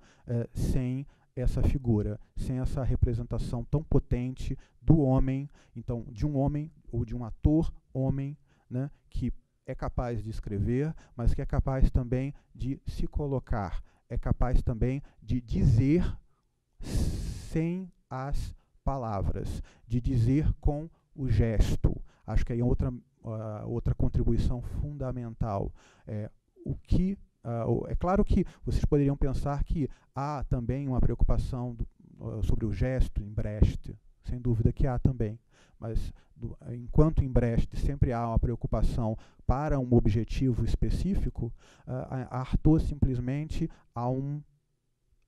sem essa figura, sem essa representação tão potente do homem, então de um homem ou de um ator homem, né, que é capaz de escrever, mas que é capaz também de se colocar, é capaz também de dizer sem as palavras, de dizer com o gesto. Acho que aí é outra contribuição fundamental. É claro que vocês poderiam pensar que há também uma preocupação sobre o gesto em Brecht, sem dúvida que há também, mas enquanto em Brecht sempre há uma preocupação para um objetivo específico, a Artaud simplesmente há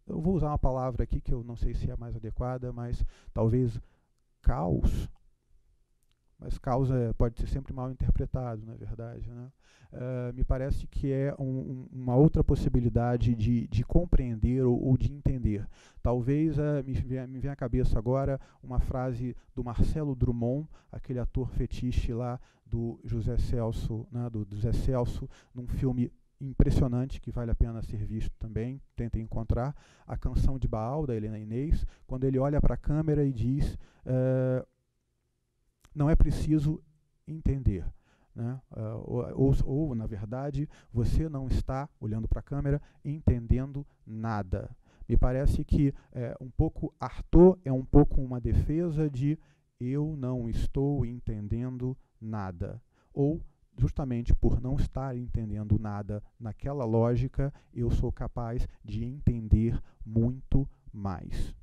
eu vou usar uma palavra aqui que eu não sei se é a mais adequada, mas talvez caos. Mas caos pode ser sempre mal interpretado, na verdade, né? Me parece que é uma outra possibilidade de compreender ou de entender. Talvez me venha à cabeça agora uma frase do Marcelo Drummond, aquele ator fetiche lá do José Celso, né, do José Celso, num filme impressionante que vale a pena ser visto também, tentem encontrar, A Canção de Baal, da Helena Inês, quando ele olha para a câmera e diz... não é preciso entender, né? Ou, na verdade, você não está, olhando para a câmera, entendendo nada. Me parece que um pouco Artaud é um pouco uma defesa de eu não estou entendendo nada. Ou, justamente por não estar entendendo nada naquela lógica, eu sou capaz de entender muito mais.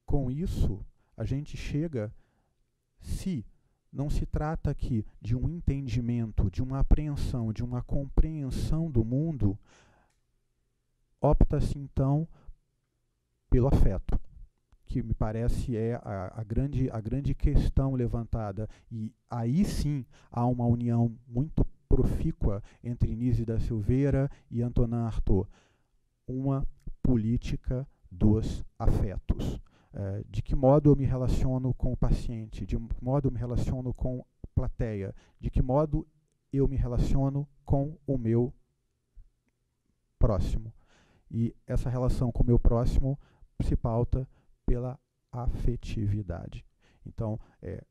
Com isso, a gente chega, se não se trata aqui de um entendimento, de uma apreensão, de uma compreensão do mundo, opta-se então pelo afeto, que me parece é a grande questão levantada. E aí sim há uma união muito profícua entre Nise da Silveira e Antonin Artaud, uma política dos afetos. De que modo eu me relaciono com o paciente, de que modo eu me relaciono com a plateia, de que modo eu me relaciono com o meu próximo. E essa relação com o meu próximo se pauta pela afetividade. Então,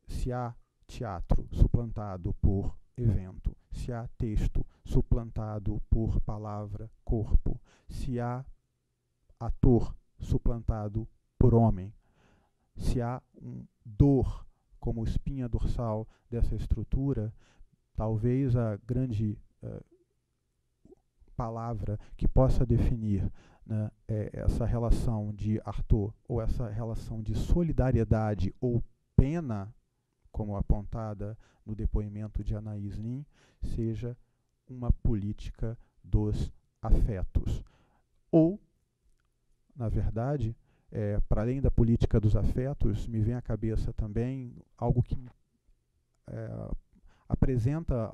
se há teatro suplantado por evento, se há texto suplantado por palavra, corpo, se há ator suplantado por homem, se há dor como espinha dorsal dessa estrutura, talvez a grande palavra que possa definir, né, essa relação de Artaud, ou essa relação de solidariedade ou pena, como apontada no depoimento de Anaïs Nin, seja uma política dos afetos. Ou, na verdade, para além da política dos afetos, me vem à cabeça também algo que apresenta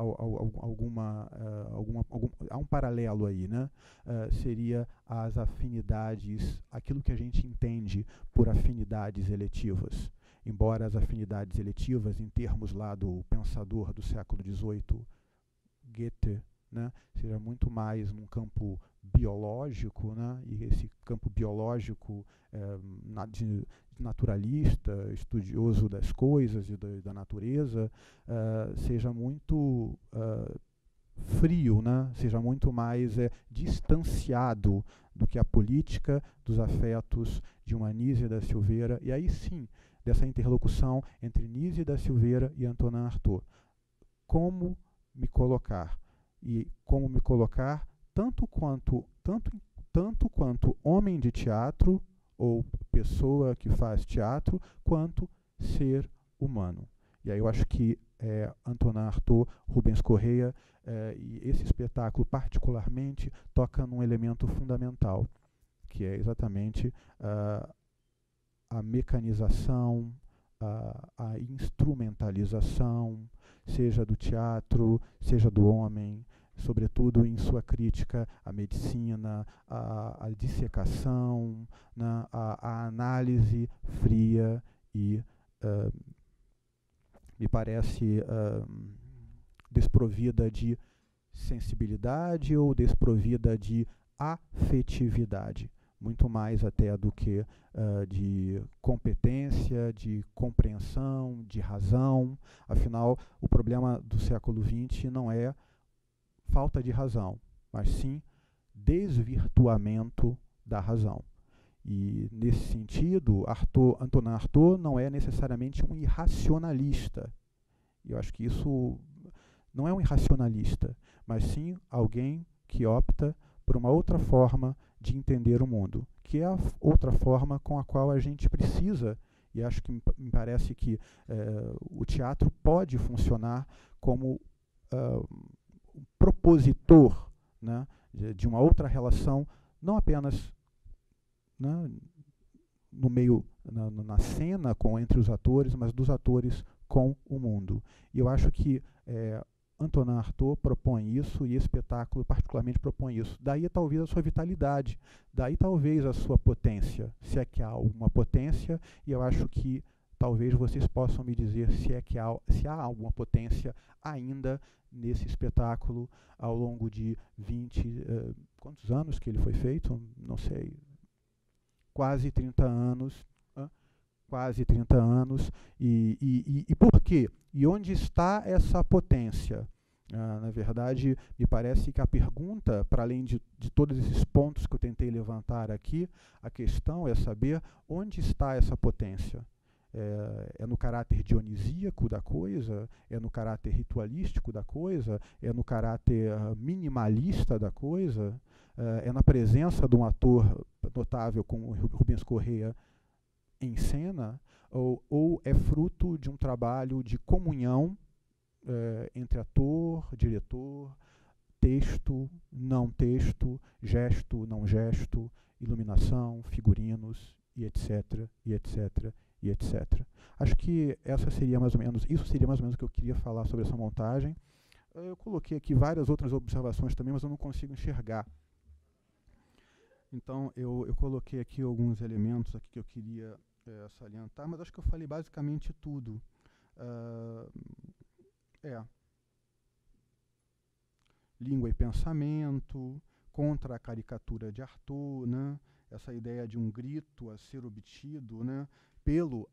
há um paralelo aí, né? Seria as afinidades, aquilo que a gente entende por afinidades eletivas. Embora as afinidades eletivas, em termos lá do pensador do século XVIII, Goethe, né, seja muito mais num campo biológico, né, e esse campo biológico naturalista, estudioso das coisas e da natureza, seja muito frio, né, seja muito mais distanciado do que a política dos afetos de uma Nise da Silveira, e aí sim, dessa interlocução entre Nise da Silveira e Antonin Artaud. Como me colocar? E como me colocar tanto quanto homem de teatro ou pessoa que faz teatro, quanto ser humano. E aí eu acho que Antonin Artaud, Rubens Correia, e esse espetáculo particularmente toca num elemento fundamental, que é exatamente a mecanização, a instrumentalização, seja do teatro, seja do homem, sobretudo em sua crítica à medicina, à dissecação, né, à análise fria e, me parece, desprovida de sensibilidade ou desprovida de afetividade, muito mais até do que de competência, de compreensão, de razão. Afinal, o problema do século XX não é falta de razão, mas sim desvirtuamento da razão. E, nesse sentido, Antonin Artaud não é necessariamente um irracionalista. Eu acho que isso não é um irracionalista, mas sim alguém que opta por uma outra forma de entender o mundo, que é a outra forma com a qual a gente precisa, e acho que me parece que o teatro pode funcionar como propositor, né, de uma outra relação, não apenas, né, no meio, na cena entre os atores, mas dos atores com o mundo. E eu acho que Antonin Artaud propõe isso, e esse espetáculo particularmente propõe isso. Daí talvez a sua vitalidade, daí talvez a sua potência, se é que há alguma potência, e eu acho que talvez vocês possam me dizer se há alguma potência ainda nesse espetáculo ao longo de 20... quantos anos que ele foi feito? Não sei. Quase 30 anos. Quase 30 anos. E por quê? E onde está essa potência? Na verdade, me parece que a pergunta, para além de todos esses pontos que eu tentei levantar aqui, a questão é saber onde está essa potência. É no caráter dionisíaco da coisa? É no caráter ritualístico da coisa? É no caráter minimalista da coisa? É na presença de um ator notável como Rubens Correia em cena? Ou é fruto de um trabalho de comunhão entre ator, diretor, texto, não texto, gesto, não gesto, iluminação, figurinos, e etc, e etc, e etc. Acho que isso seria mais ou menos o que eu queria falar sobre essa montagem. Eu coloquei aqui várias outras observações também, mas eu não consigo enxergar. Então, eu coloquei aqui alguns elementos aqui que eu queria salientar, mas acho que eu falei basicamente tudo. Língua e pensamento, contra a caricatura de Artaud, né? Essa ideia de um grito a ser obtido, né, pelo...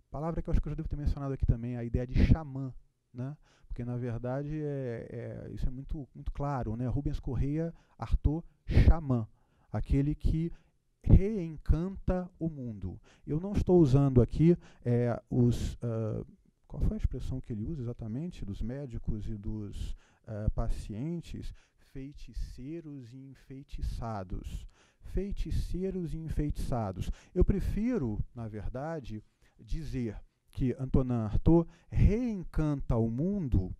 Palavra que eu acho que eu já devo ter mencionado aqui também, a ideia de xamã, né? Porque, na verdade, isso é muito, muito claro, né? Rubens Correia, Artaud, xamã, aquele que reencanta o mundo. Eu não estou usando aqui qual foi a expressão que ele usa exatamente? Dos médicos e dos pacientes, feiticeiros e enfeitiçados. Feiticeiros e enfeitiçados. Eu prefiro, na verdade, dizer que Antonin Artaud reencanta o mundo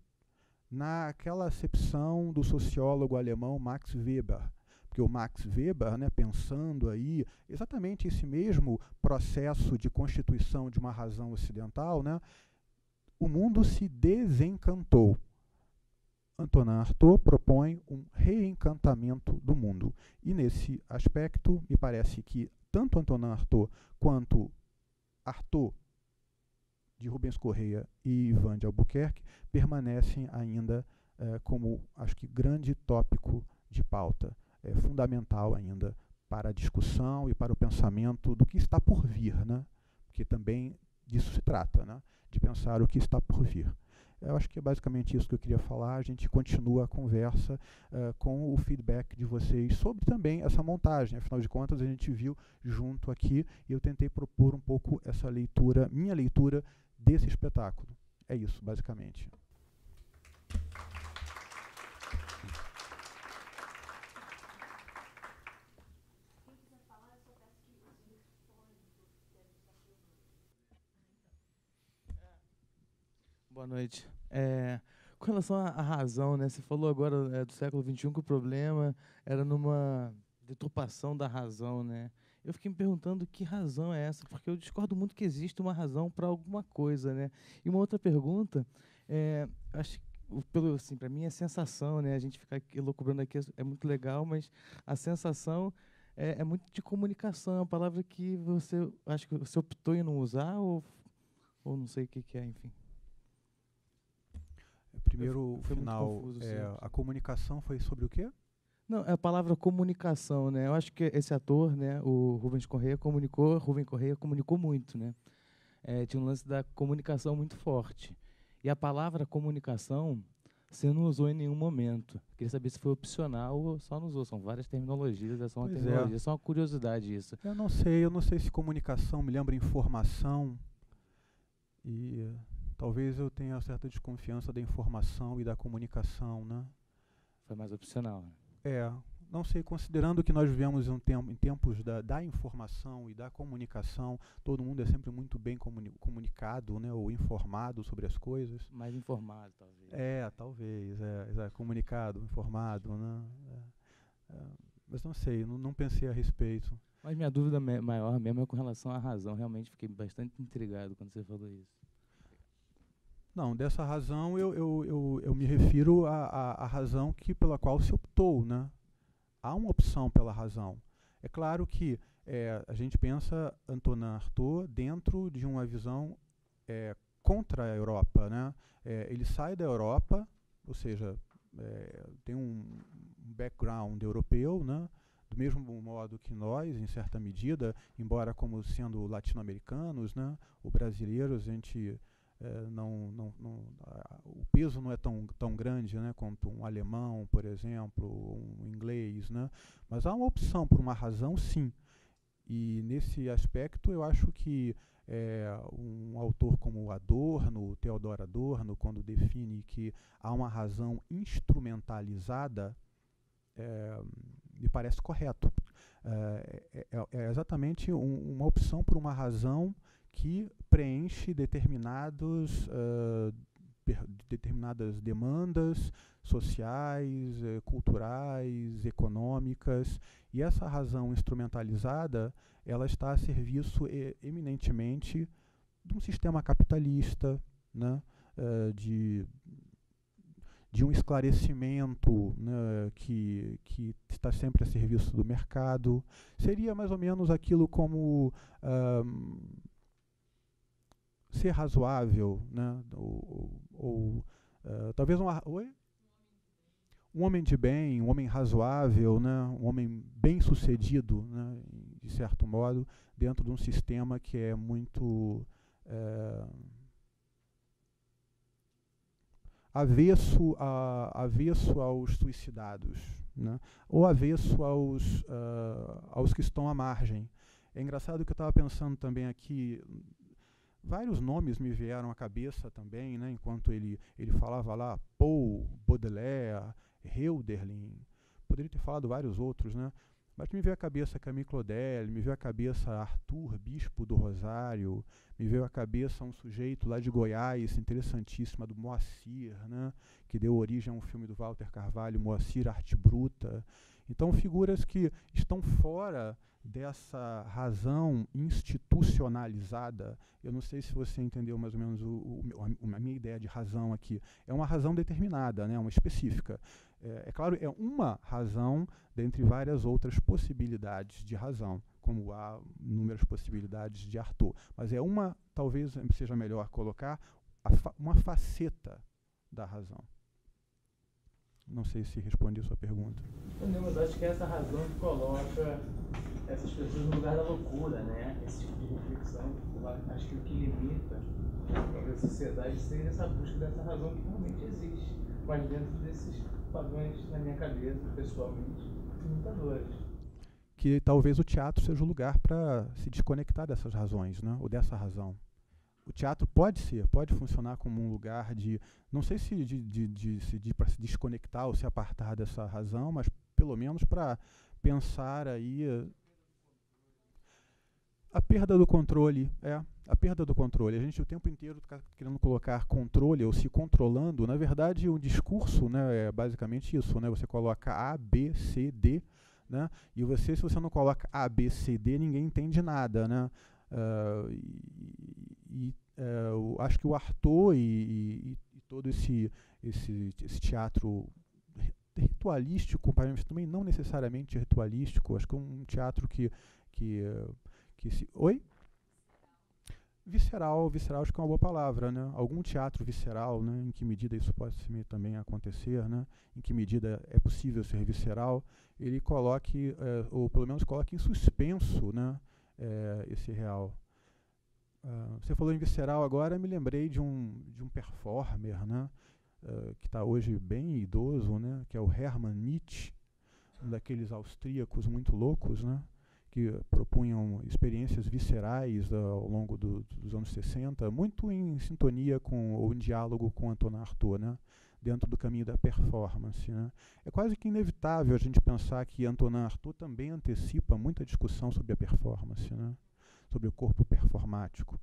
naquela acepção do sociólogo alemão Max Weber. Porque o Max Weber, né, pensando aí exatamente esse mesmo processo de constituição de uma razão ocidental, né, o mundo se desencantou. Antonin Artaud propõe um reencantamento do mundo. E nesse aspecto, me parece que tanto Antonin Artaud quanto Artaud, de Rubens Correia e Ivan de Albuquerque, permanecem ainda como, acho que, grande tópico de pauta, fundamental ainda para a discussão e para o pensamento do que está por vir, né? Porque também disso se trata, né? De pensar o que está por vir. Eu acho que é basicamente isso que eu queria falar. A gente continua a conversa com o feedback de vocês sobre também essa montagem. Afinal de contas, a gente viu junto aqui e eu tentei propor um pouco essa leitura, minha leitura desse espetáculo. É isso, basicamente. Boa noite. Com relação à razão, né, você falou agora do século XXI que o problema era numa deturpação da razão, né? eu fiquei me perguntando que razão é essa, porque eu discordo muito que existe uma razão para alguma coisa, né? E uma outra pergunta, acho que pelo assim, para mim é sensação, né? A gente ficar aqui elucubrando aqui é muito legal, mas a sensação é muito de comunicação, é uma palavra que você acho que você optou em não usar ou não sei o que que é, enfim. Primeiro, Foi muito final, confuso, a comunicação foi sobre o quê? Não, é a palavra comunicação, né? Eu acho que esse ator, né, o Rubens Correia comunicou muito, né? Tinha um lance da comunicação muito forte. E a palavra comunicação você não usou em nenhum momento. Queria saber se foi opcional ou só não usou. São várias terminologias, é só uma terminologia, é só uma curiosidade isso. Eu não sei se comunicação me lembra informação e talvez eu tenha certa desconfiança da informação e da comunicação, né? Foi mais opcional, né? Não sei, considerando que nós vivemos em tempos da informação e da comunicação, todo mundo é sempre muito bem comunicado, né, ou informado sobre as coisas. Mais informado, talvez. Talvez, comunicado, informado, né? Mas não sei, não pensei a respeito. Mas minha dúvida maior mesmo é com relação à razão. Realmente fiquei bastante intrigado quando você falou isso. Não, dessa razão eu me refiro à razão pela qual se optou, né? Há uma opção pela razão. É claro que a gente pensa Antonin Artaud dentro de uma visão contra a Europa, né? Ele sai da Europa, ou seja, tem um background europeu, né? Do mesmo modo que nós, em certa medida, embora como sendo latino-americanos, né? Ou brasileiros, a gente o peso não é tão grande, né, quanto um alemão, por exemplo, um inglês, né? Mas há uma opção por uma razão, sim. E nesse aspecto eu acho que um autor como Adorno, Theodor Adorno, quando define que há uma razão instrumentalizada, me parece correto. É exatamente uma opção por uma razão que preenche determinadas demandas sociais, culturais, econômicas, e essa razão instrumentalizada ela está a serviço eminentemente de um sistema capitalista, né, de um esclarecimento, né, que está sempre a serviço do mercado. Seria mais ou menos aquilo como ser razoável, né? Ou talvez um homem de bem, um homem razoável, né? Um homem bem-sucedido, né? De certo modo, dentro de um sistema que é muito avesso aos suicidados, né? Ou avesso aos que estão à margem. É engraçado que eu estava pensando também aqui. Vários nomes me vieram à cabeça também, né, enquanto ele falava lá, Poe, Baudelaire, Hölderlin, poderia ter falado vários outros, né, mas me veio à cabeça Camille Claudel, me veio à cabeça Arthur, bispo do Rosário, me veio à cabeça um sujeito lá de Goiás, interessantíssimo, do Moacir, né, que deu origem a um filme do Walter Carvalho, Moacir, Arte Bruta. Então, figuras que estão fora dessa razão institucionalizada. Eu não sei se você entendeu mais ou menos a minha ideia de razão aqui. É uma razão determinada, né, uma específica. É claro, é uma razão dentre várias outras possibilidades de razão, como há inúmeras possibilidades de Artaud. Mas é uma, talvez seja melhor colocar, uma faceta da razão. Não sei se respondi a sua pergunta. Não, mas acho que essa razão que coloca essas pessoas no lugar da loucura, né? Esse tipo de reflexão. Acho que o que limita a sociedade seria essa busca dessa razão que realmente existe, mas dentro desses padrões, na minha cabeça, pessoalmente, limitadores. Que talvez o teatro seja o lugar para se desconectar dessas razões, né? Ou dessa razão. O teatro pode funcionar como um lugar de, não sei se para se desconectar ou se apartar dessa razão, mas pelo menos para pensar aí a perda do controle, a perda do controle. A gente o tempo inteiro está querendo colocar controle ou se controlando. Na verdade, o discurso, né, é basicamente isso, né? Você coloca A, B, C, D né? E se você não coloca A, B, C, D, ninguém entende nada, né? Eu acho que o Artaud e todo esse teatro ritualístico, mas também não necessariamente ritualístico, acho que é um teatro que se... Oi? Visceral, acho que é uma boa palavra, né? Algum teatro visceral, né? Em que medida isso pode também acontecer, né? Em que medida é possível ser visceral, ele coloque, ou pelo menos coloque em suspenso, né? Esse real. Você falou em visceral agora, me lembrei de um performer, né? Que está hoje bem idoso, né? Que é o Hermann Nietzsche, um daqueles austríacos muito loucos, né? Que propunham experiências viscerais ao longo dos anos 60, muito em sintonia ou em diálogo com Antonin Artaud, né? Dentro do caminho da performance, né? É quase que inevitável a gente pensar que Antonin Artaud também antecipa muita discussão sobre a performance, né? Sobre o corpo performático.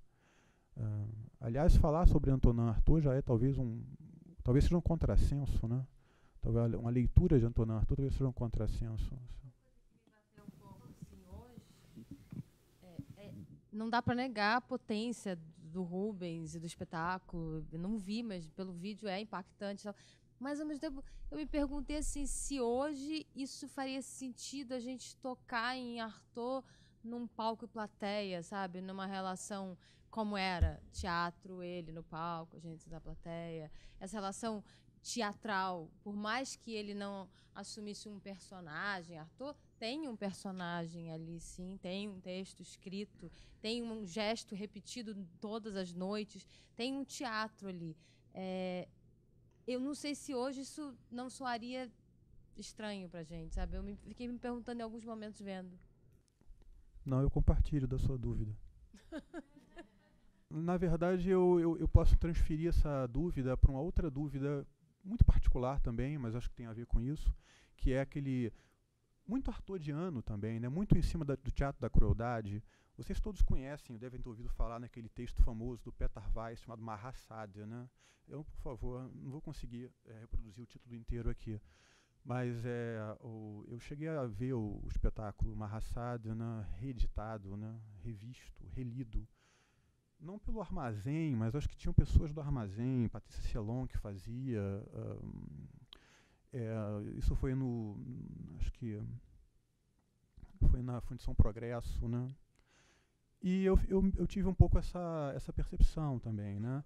Aliás, falar sobre Antonin Artaud já é talvez seja um contrassenso, né? Talvez uma leitura de Antonin Artaud talvez seja um contrassenso. Não dá para negar a potência do Rubens e do espetáculo. Eu não vi, mas pelo vídeo é impactante. Mas, ao mesmo tempo, eu me perguntei assim, se hoje isso faria sentido a gente tocar em Artaud num palco e plateia, sabe? Numa relação como era teatro, ele no palco, a gente na plateia. Essa relação teatral, por mais que ele não assumisse um personagem, Artaud tem um personagem ali, sim, tem um texto escrito, tem um gesto repetido todas as noites, tem um teatro ali. Eu não sei se hoje isso não soaria estranho pra gente, sabe? Eu fiquei me perguntando em alguns momentos vendo. Não, eu compartilho da sua dúvida. Na verdade, eu posso transferir essa dúvida para uma outra dúvida muito particular também, mas acho que tem a ver com isso, que é aquele muito artodiano também, né? Muito em cima do teatro da crueldade. Vocês todos conhecem, devem ter ouvido falar naquele texto famoso do Petar Weiss chamado Mahasádhya, né? Eu, por favor, não vou conseguir reproduzir o título inteiro aqui, mas eu cheguei a ver o espetáculo Mahasádhya, né? Reeditado, né? Revisto, relido, não pelo Armazém, mas acho que tinham pessoas do Armazém, Patrícia Celon que fazia. Isso foi acho que foi na Fundição Progresso, né? E eu tive um pouco essa percepção também, né?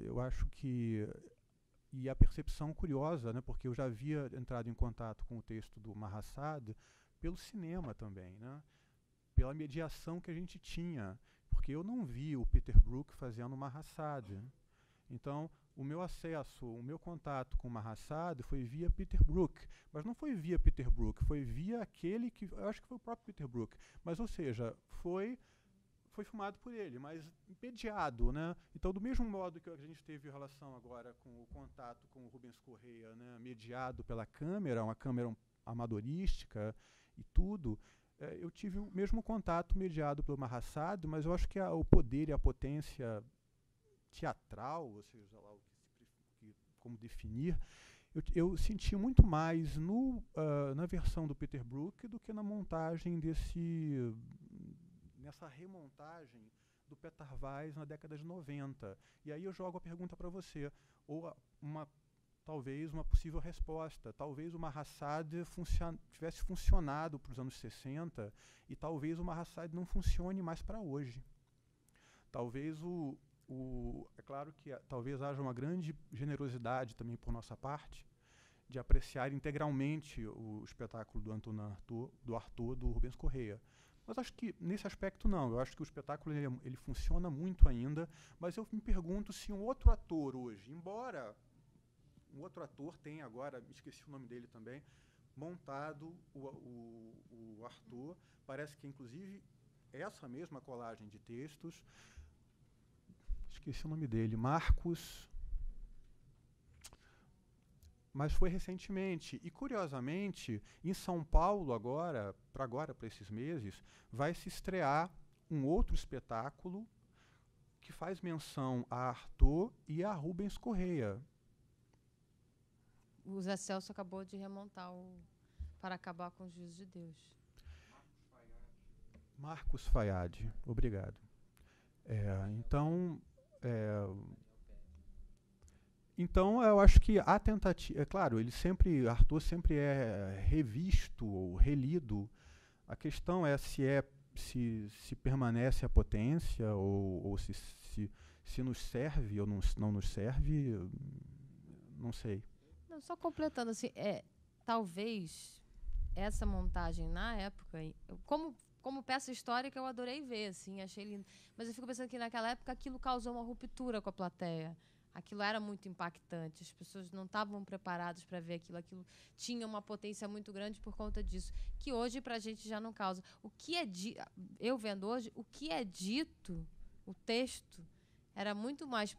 Eu acho que... E a percepção curiosa, né? Porque eu já havia entrado em contato com o texto do Mahasádhya pelo cinema também, né? Pela mediação que a gente tinha. Porque eu não vi o Peter Brook fazendo Mahasádhya. Então, o meu contato com o Mahasádhya foi via Peter Brook, mas não foi via Peter Brook, foi via aquele que... Eu acho que foi o próprio Peter Brook, mas, ou seja, foi filmado por ele, mas mediado, né? Então, do mesmo modo que a gente teve relação agora com o contato com o Rubens Correia, né? Mediado pela câmera, uma câmera amadorística e tudo, eu tive o mesmo contato mediado pelo Mahasádhya, mas eu acho que o poder e a potência teatral, ou seja, lá como definir, eu senti muito mais na versão do Peter Brook do que na montagem nessa remontagem do Petar Weiss na década de 90. E aí eu jogo a pergunta para você, ou talvez uma possível resposta. Talvez o Mahasádhya tivesse funcionado para os anos 60 e talvez o Mahasádhya não funcione mais para hoje. Talvez é claro que talvez haja uma grande generosidade também por nossa parte de apreciar integralmente o espetáculo do Artaud, do Rubens Correia. Mas acho que nesse aspecto não. Eu acho que o espetáculo ele funciona muito ainda, mas eu me pergunto se um outro ator hoje, embora um outro ator tenha agora, me esqueci o nome dele também, montado o Artaud, parece que inclusive essa mesma colagem de textos, esqueci o nome dele, Marcos, mas foi recentemente. E, curiosamente, em São Paulo, para esses meses, vai se estrear um outro espetáculo que faz menção a Artaud e a Rubens Correia. O Zé Celso acabou de remontar para acabar com o juízo de Deus. Marcos Fayad, obrigado. Então, eu acho que a tentativa... É claro, Artaud sempre é revisto ou relido. A questão é se permanece a potência ou se nos serve ou não nos serve, não sei. Não, só completando, assim, talvez essa montagem na época, como peça histórica eu adorei ver, assim, achei lindo. Mas eu fico pensando que naquela época aquilo causou uma ruptura com a plateia. Aquilo era muito impactante, as pessoas não estavam preparadas para ver aquilo tinha uma potência muito grande por conta disso, que hoje para a gente já não causa. Eu vendo hoje, o que é dito, o texto, era muito mais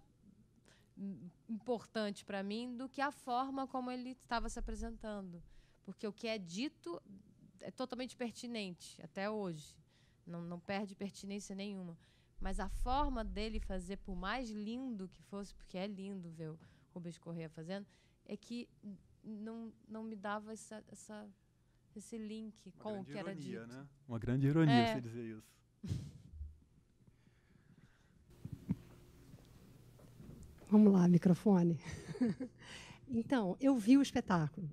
importante para mim do que a forma como ele estava se apresentando, porque o que é dito é totalmente pertinente até hoje, não perde pertinência nenhuma. Mas a forma dele fazer, por mais lindo que fosse, porque é lindo ver o Rubens Correia fazendo, é que não me dava esse link com o que era dito. Né? Uma grande ironia você dizer isso. Vamos lá, microfone. Então, eu vi o espetáculo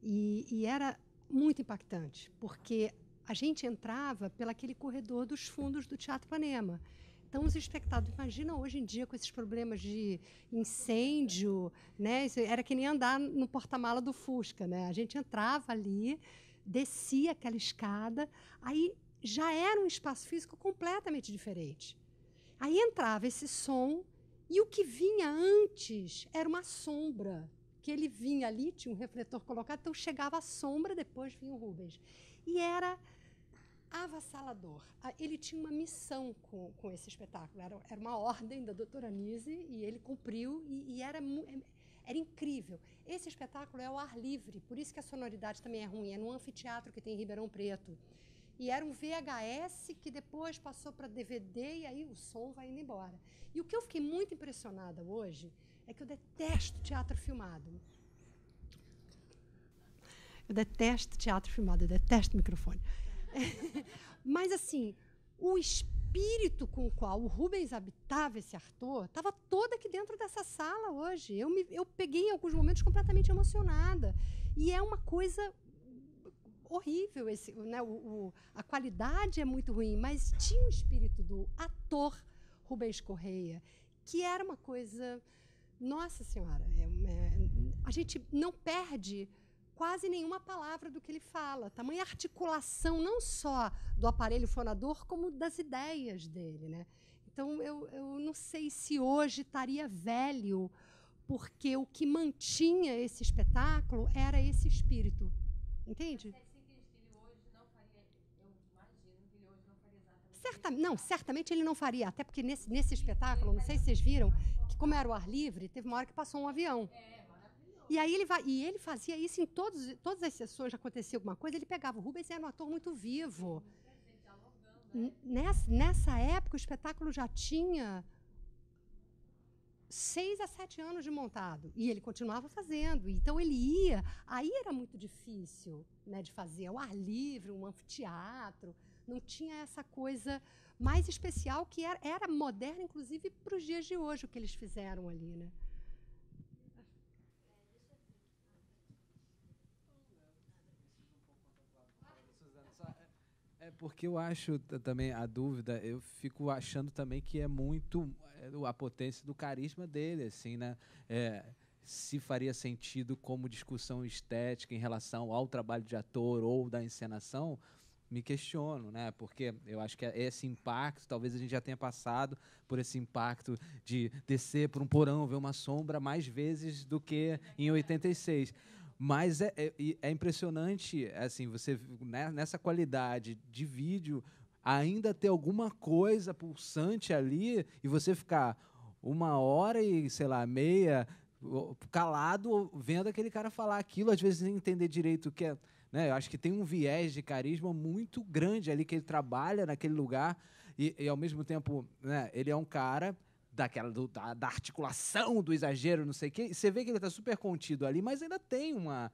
e era muito impactante, porque a gente entrava pelaquele corredor dos fundos do Teatro Ipanema. Então, os espectadores, imagina hoje em dia com esses problemas de incêndio, né? Isso era que nem andar no porta-mala do Fusca, né? A gente entrava ali, descia aquela escada, aí já era um espaço físico completamente diferente. Aí entrava esse som e o que vinha antes era uma sombra, que ele vinha ali, tinha um refletor colocado, então chegava a sombra, depois vinha o Rubens. E era avassalador. Ele tinha uma missão com esse espetáculo. Era uma ordem da doutora Nise e ele cumpriu e era incrível. Esse espetáculo é ao ar livre, por isso que a sonoridade também é ruim. É num anfiteatro que tem em Ribeirão Preto. E era um VHS que depois passou para DVD e aí o som vai indo embora. E o que eu fiquei muito impressionada hoje é que eu detesto teatro filmado. Eu detesto teatro filmado, eu detesto microfone. Mas, assim, o espírito com o qual o Rubens habitava esse Artaud estava todo aqui dentro dessa sala hoje. Eu peguei em alguns momentos completamente emocionada. E é uma coisa horrível. Né? A qualidade é muito ruim, mas tinha um espírito do ator Rubens Correia, que era uma coisa... Nossa Senhora, a gente não perde quase nenhuma palavra do que ele fala. Tamanha articulação, não só do aparelho fonador, como das ideias dele. Né? Então, eu não sei se hoje estaria velho, porque o que mantinha esse espetáculo era esse espírito. Entende? Certamente ele não faria, até porque nesse espetáculo, não sei se vocês viram, que como era o ar livre, teve uma hora que passou um avião. E aí ele fazia isso em todas as sessões, acontecia alguma coisa, ele pegava o Rubens e era um ator muito vivo. Nessa época, o espetáculo já tinha 6 a 7 anos de montado. E ele continuava fazendo. Então, ele ia... Aí era muito difícil, né, de fazer ao ar livre, um anfiteatro. Não tinha essa coisa mais especial que era moderna, inclusive, para os dias de hoje, o que eles fizeram ali, né? Porque eu acho também a dúvida, eu fico achando também que é muito a potência do carisma dele, assim, né? Se faria sentido como discussão estética em relação ao trabalho de ator ou da encenação, me questiono, né? Porque eu acho que esse impacto, talvez a gente já tenha passado por esse impacto de descer por um porão, ver uma sombra mais vezes do que em 86. Mas é impressionante, assim, você, né, nessa qualidade de vídeo, ainda ter alguma coisa pulsante ali e você ficar 1h e, sei lá, meia, calado, vendo aquele cara falar aquilo, às vezes sem entender direito o que é. Né? Eu acho que tem um viés de carisma muito grande ali, que ele trabalha naquele lugar e ao mesmo tempo, né, ele é um cara... da articulação, do exagero, não sei o quê. E você vê que ele está super contido ali, mas ainda tem uma,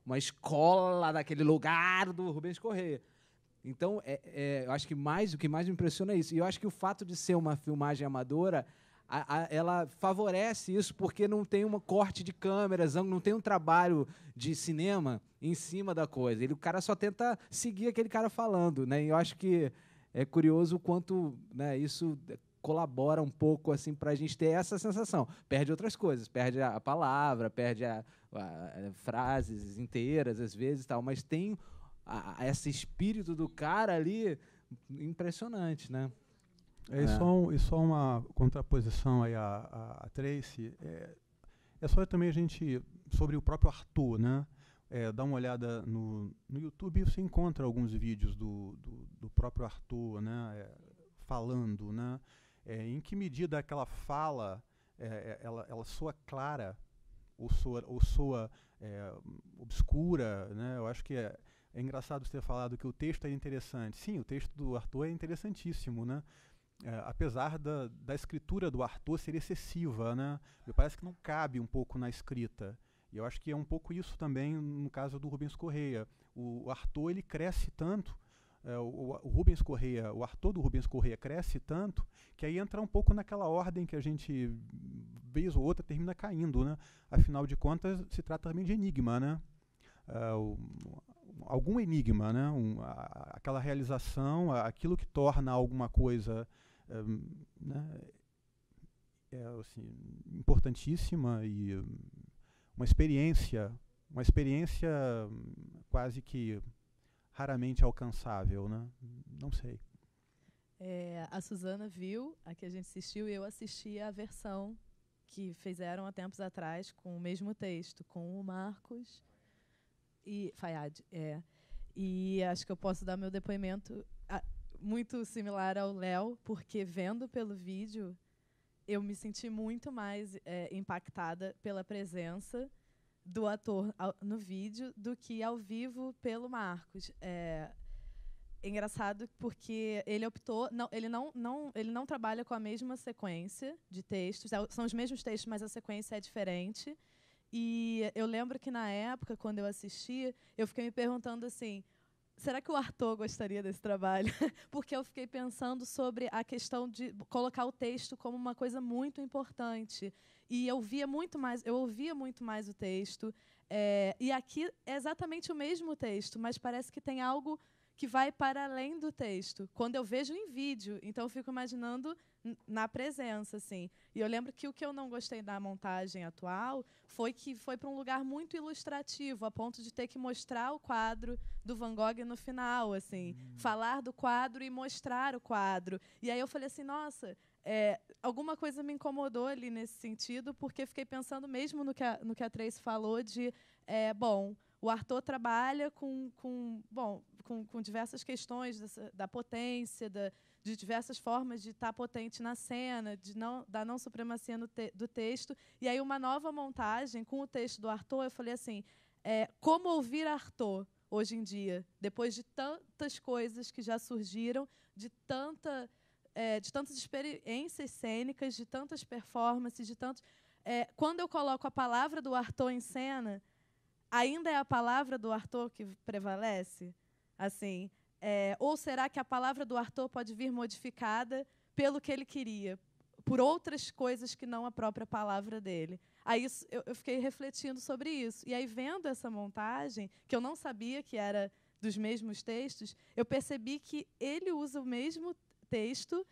uma escola daquele lugar do Rubens Correia. Então, eu acho que o que mais me impressiona é isso. E eu acho que o fato de ser uma filmagem amadora, ela favorece isso, porque não tem um corte de câmeras, não tem um trabalho de cinema em cima da coisa. O cara só tenta seguir aquele cara falando, né? E eu acho que é curioso o quanto, né, isso colabora um pouco assim, para a gente ter essa sensação. Perde outras coisas, perde a palavra, perde frases inteiras, às vezes, tal, mas tem esse espírito do cara ali impressionante, né? Só uma contraposição aí a Tracy. É só também a gente, sobre o próprio Arthur, né? Dá uma olhada no YouTube, você encontra alguns vídeos do próprio Arthur, né? Falando, né? Em que medida aquela fala ela soa clara ou soa obscura, né? Eu acho que é engraçado você ter falado que o texto é interessante. Sim, o texto do Arthur é interessantíssimo, né? Apesar da escritura do Arthur ser excessiva, né? Me parece que não cabe um pouco na escrita. E eu acho que é um pouco isso também no caso do Rubens Correia. O Arthur, ele cresce tanto, o Arthur do Rubens Correia cresce tanto, que aí entra um pouco naquela ordem que a gente, vez ou outra, termina caindo, né? Afinal de contas, se trata também de enigma, né? Algum enigma, né? Aquela realização, aquilo que torna alguma coisa né? Assim, importantíssima e uma experiência quase que raramente alcançável, né? Não sei. A Suzana viu a que a gente assistiu e eu assisti a versão que fizeram há tempos atrás com o mesmo texto, com o Marcos e Fayad. E acho que eu posso dar meu depoimento muito similar ao Léo, porque vendo pelo vídeo eu me senti muito mais impactada pela presença do ator no vídeo do que ao vivo pelo Marcos. É engraçado porque ele optou, ele não trabalha com a mesma sequência de textos, são os mesmos textos, mas a sequência é diferente. E eu lembro que na época, quando eu assisti, eu fiquei me perguntando assim, será que o Arthur gostaria desse trabalho? Porque eu fiquei pensando sobre a questão de colocar o texto como uma coisa muito importante. E eu ouvia muito mais o texto. E aqui é exatamente o mesmo texto, mas parece que tem algo que vai para além do texto. Quando eu vejo em vídeo, então eu fico imaginando na presença, assim. E eu lembro que o que eu não gostei da montagem atual foi que foi para um lugar muito ilustrativo, a ponto de ter que mostrar o quadro do Van Gogh no final, assim, falar do quadro e mostrar o quadro. E aí eu falei assim, nossa, alguma coisa me incomodou ali nesse sentido, porque fiquei pensando mesmo no que a Tracy falou de, o Arthur trabalha com diversas questões da potência, de diversas formas de estar potente na cena, da não supremacia do texto. E aí uma nova montagem com o texto do Arthur, eu falei assim, como ouvir Arthur hoje em dia, depois de tantas coisas que já surgiram, de tantas experiências cênicas, de tantas performances, quando eu coloco a palavra do Arthur em cena, ainda é a palavra do Arthur que prevalece? Assim, ou será que a palavra do Arthur pode vir modificada pelo que ele queria, por outras coisas que não a própria palavra dele? Aí eu fiquei refletindo sobre isso. E aí, vendo essa montagem, que eu não sabia que era dos mesmos textos, eu percebi que ele usa o mesmo texto,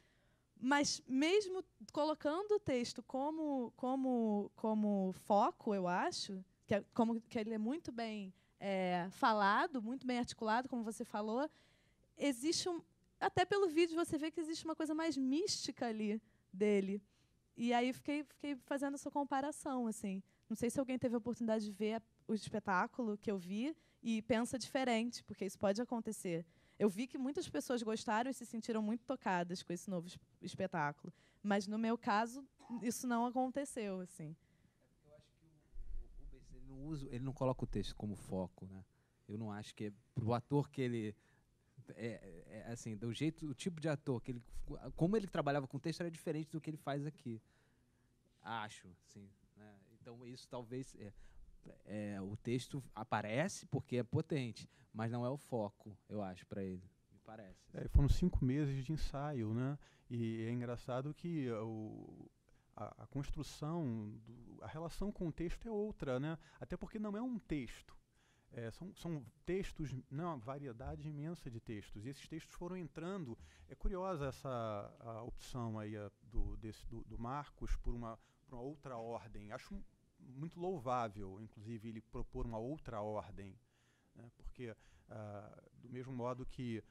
mas mesmo colocando o texto como foco, eu acho, que ele é muito bem falado, muito bem articulado, como você falou, existe até pelo vídeo você vê que existe uma coisa mais mística ali dele. E aí fiquei fazendo essa comparação, assim. Não sei se alguém teve a oportunidade de ver o espetáculo que eu vi e pensa diferente, porque isso pode acontecer. Eu vi que muitas pessoas gostaram e se sentiram muito tocadas com esse novo espetáculo, mas no meu caso isso não aconteceu, assim. Eu acho que o Rubens ele não coloca o texto como foco, né? Eu não acho que é pro ator que ele assim, o tipo de ator que ele, como ele trabalhava com texto era diferente do que ele faz aqui. Acho, sim, né? Então isso talvez o texto aparece porque é potente, mas não é o foco, eu acho, para ele. Me parece. Foram 5 meses de ensaio, né? E é engraçado que a construção, a relação com o texto é outra, né? Até porque não é um texto. São textos, uma variedade imensa de textos. E esses textos foram entrando. É curiosa a opção aí do Marcos por uma outra ordem. Acho muito louvável, inclusive, ele propor uma outra ordem, né? Porque, do mesmo modo que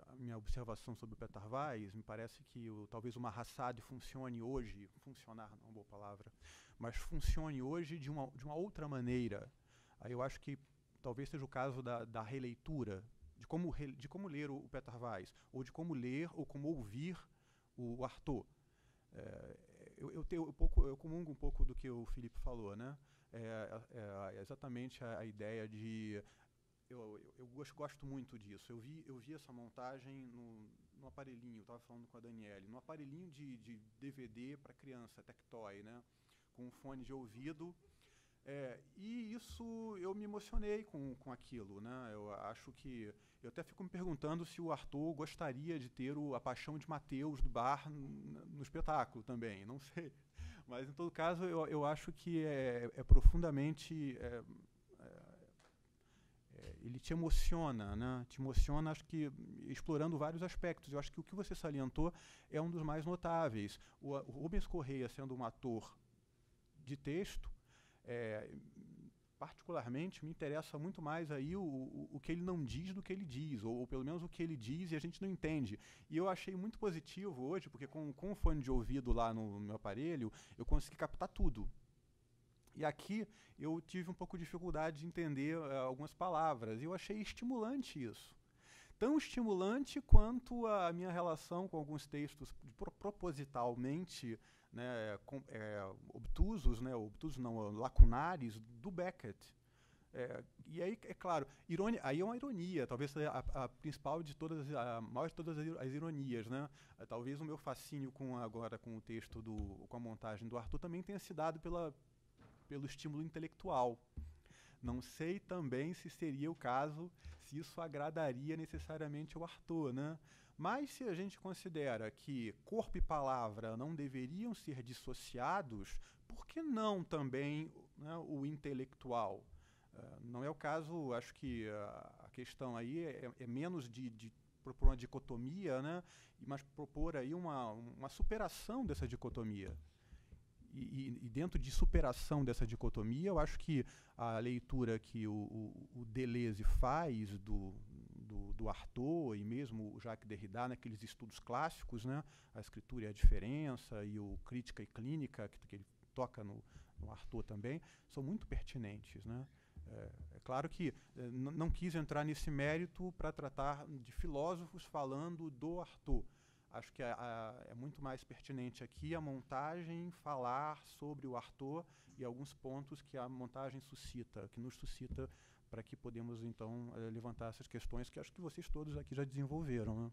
a minha observação sobre o Petar Weiss, me parece que talvez o Mahasad funcionar não é uma boa palavra, mas funcione hoje de uma outra maneira. Aí eu acho que talvez seja o caso da releitura, de como ler o Petar Weiss, ou de como ler ou como ouvir o Artaud. Eu comungo um pouco do que o Felipe falou, né? Exatamente a ideia de... Eu gosto muito disso. Eu vi essa montagem no aparelhinho, eu estava falando com a Daniele, no aparelhinho de DVD para criança, Tectoy, né? Com um fone de ouvido. E isso, eu me emocionei com aquilo, né? Eu acho que... Eu até fico me perguntando se o Artaud gostaria de ter a Paixão de Mateus do Bar no espetáculo também, não sei. Mas, em todo caso, eu acho que é profundamente... ele te emociona, né? Te emociona, acho que, explorando vários aspectos. Eu acho que o que você salientou é um dos mais notáveis. O Rubens Correia, sendo um ator de texto, particularmente me interessa muito mais aí o que ele não diz do que ele diz, ou pelo menos o que ele diz e a gente não entende. E eu achei muito positivo hoje, porque com o fone de ouvido lá no meu aparelho, eu consegui captar tudo. E aqui eu tive um pouco de dificuldade de entender algumas palavras, e eu achei estimulante isso. Tão estimulante quanto a minha relação com alguns textos propositalmente, né, obtusos, né, obtusos não, lacunares, do Beckett. E aí, é claro, aí é uma ironia, talvez a principal de todas, a maior de todas as ironias, né? Talvez o meu fascínio agora com o texto, com a montagem do Artaud também tenha se dado pelo estímulo intelectual. Não sei também se seria o caso, se isso agradaria necessariamente o Artaud, né? Mas se a gente considera que corpo e palavra não deveriam ser dissociados, por que não também, né, o intelectual? Não é o caso, acho que a questão aí é menos de propor uma dicotomia, né, mas propor aí uma superação dessa dicotomia. E dentro de superação dessa dicotomia, eu acho que a leitura que o Deleuze faz do Artaud e mesmo o Jacques Derrida, naqueles estudos clássicos, né, a escritura e a diferença, e o crítica e clínica, que ele toca no Artaud também, são muito pertinentes, né? É claro que não quis entrar nesse mérito para tratar de filósofos falando do Artaud. Acho que é muito mais pertinente aqui a montagem falar sobre o Artaud e alguns pontos que a montagem suscita, que nos suscita, para que podemos, então, levantar essas questões que acho que vocês todos aqui já desenvolveram, né?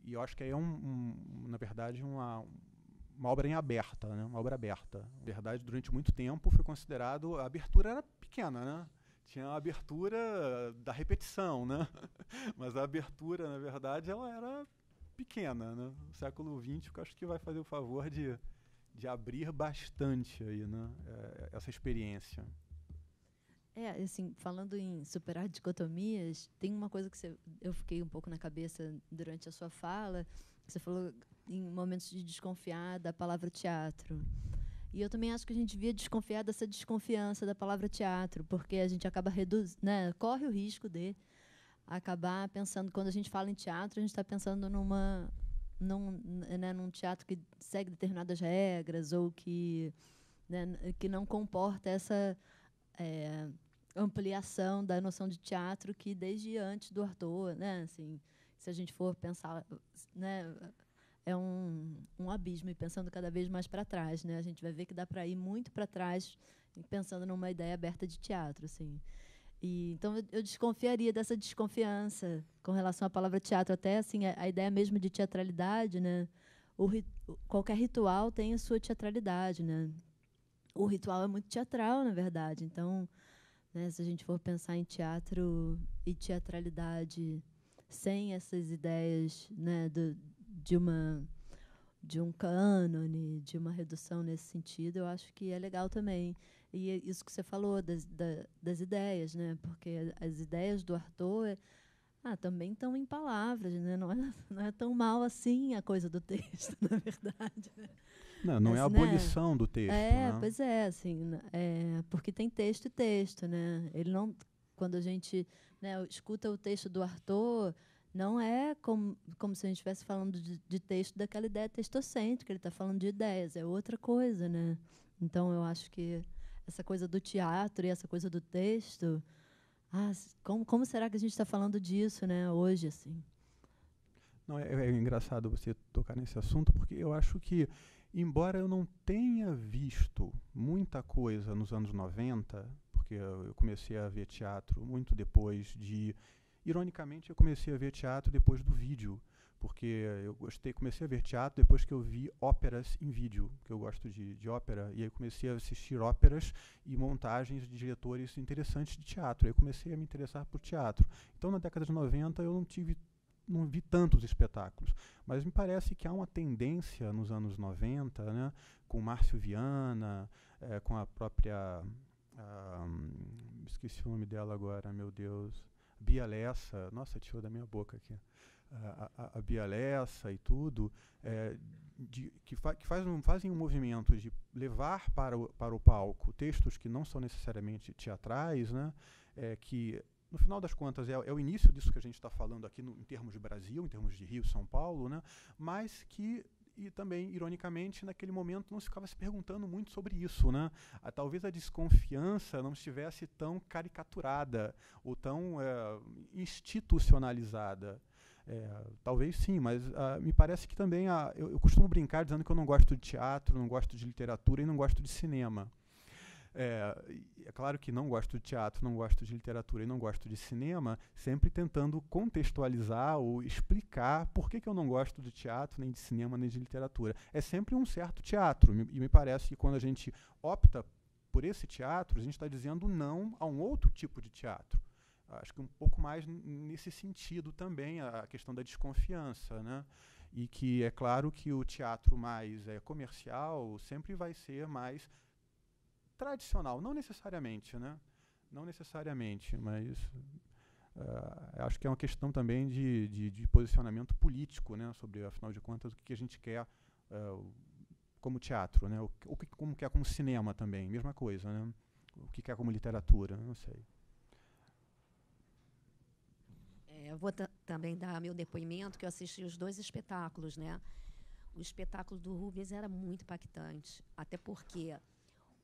E eu acho que aí na verdade, uma obra em aberta, né? Uma obra aberta. Na verdade, durante muito tempo foi considerado... A abertura era pequena, né? Tinha a abertura da repetição, né? Mas a abertura, na verdade, ela era pequena, né? No século XX, eu acho que vai fazer o favor de abrir bastante aí, né? Essa experiência. Assim, falando em superar dicotomias, tem uma coisa que eu fiquei um pouco na cabeça durante a sua fala. Você falou em momentos de desconfiar da palavra teatro. E eu também acho que a gente devia desconfiar dessa desconfiança da palavra teatro, porque a gente acaba né, corre o risco de acabar pensando, quando a gente fala em teatro, a gente está pensando num teatro que segue determinadas regras ou que não comporta essa ampliação da noção de teatro que desde antes do Artaud, né, assim, se a gente for pensar, né, é um abismo, e pensando cada vez mais para trás, né, a gente vai ver que dá para ir muito para trás pensando numa ideia aberta de teatro, assim. Então eu desconfiaria dessa desconfiança com relação à palavra teatro, até assim a ideia mesmo de teatralidade, né? Qualquer ritual tem a sua teatralidade, né? o ritual é muito teatral, na verdade. Então, né, se a gente for pensar em teatro e teatralidade sem essas ideias, né, de um cânone, de uma redução nesse sentido, eu acho que é legal também. E é isso que você falou das ideias, né? Porque as ideias do Artaud também estão em palavras, né? Não é tão mal assim a coisa do texto, na verdade. Né? Não é a abolição do texto. Né? Pois é, assim, porque tem texto e texto, né? Ele não, quando a gente, né, escuta o texto do Artaud, não é como se a gente estivesse falando de texto daquela ideia textocêntrica, ele está falando de ideias, é outra coisa, né? Então, eu acho que essa coisa do teatro e essa coisa do texto, como será que a gente está falando disso, né, hoje, assim? Não, é engraçado você tocar nesse assunto, porque eu acho que, embora eu não tenha visto muita coisa nos anos 90, porque eu comecei a ver teatro muito depois de... Ironicamente, eu comecei a ver teatro depois do vídeo, porque eu comecei a ver teatro depois que eu vi óperas em vídeo, que eu gosto de ópera, e aí comecei a assistir óperas e montagens de diretores interessantes de teatro. Aí eu comecei a me interessar por teatro. Então, na década de 90, eu não vi tantos espetáculos, mas me parece que há uma tendência nos anos 90, né, com Márcio Viana, com a própria... esqueci o nome dela agora, meu Deus... Bia Lessa, nossa, tirou da minha boca aqui, a Bia Lessa e tudo, que fazem um movimento de levar para o palco textos que não são necessariamente teatrais, né, que, no final das contas, é o início disso que a gente está falando aqui em termos de Brasil, em termos de Rio e São Paulo, né, mas que... E também, ironicamente, naquele momento não se ficava se perguntando muito sobre isso, né? Talvez a desconfiança não estivesse tão caricaturada ou tão institucionalizada. Talvez sim, mas me parece que também... eu costumo brincar dizendo que eu não gosto de teatro, não gosto de literatura e não gosto de cinema. É claro que não gosto de teatro, não gosto de literatura e não gosto de cinema, sempre tentando contextualizar ou explicar por que eu não gosto de teatro, nem de cinema, nem de literatura. É sempre um certo teatro, e me parece que quando a gente opta por esse teatro, a gente está dizendo não a um outro tipo de teatro. Acho que um pouco mais nesse sentido também, a questão da desconfiança, né? E que é claro que o teatro mais comercial sempre vai ser mais tradicional, não necessariamente, né? Não necessariamente, mas acho que é uma questão também de posicionamento político, né? Sobre, afinal de contas, o que a gente quer como teatro, né? Como quer como cinema também, mesma coisa, né? O que quer como literatura, não sei. Eu vou também dar meu depoimento, que eu assisti os 2 espetáculos, né? O espetáculo do Rubens era muito impactante, até porque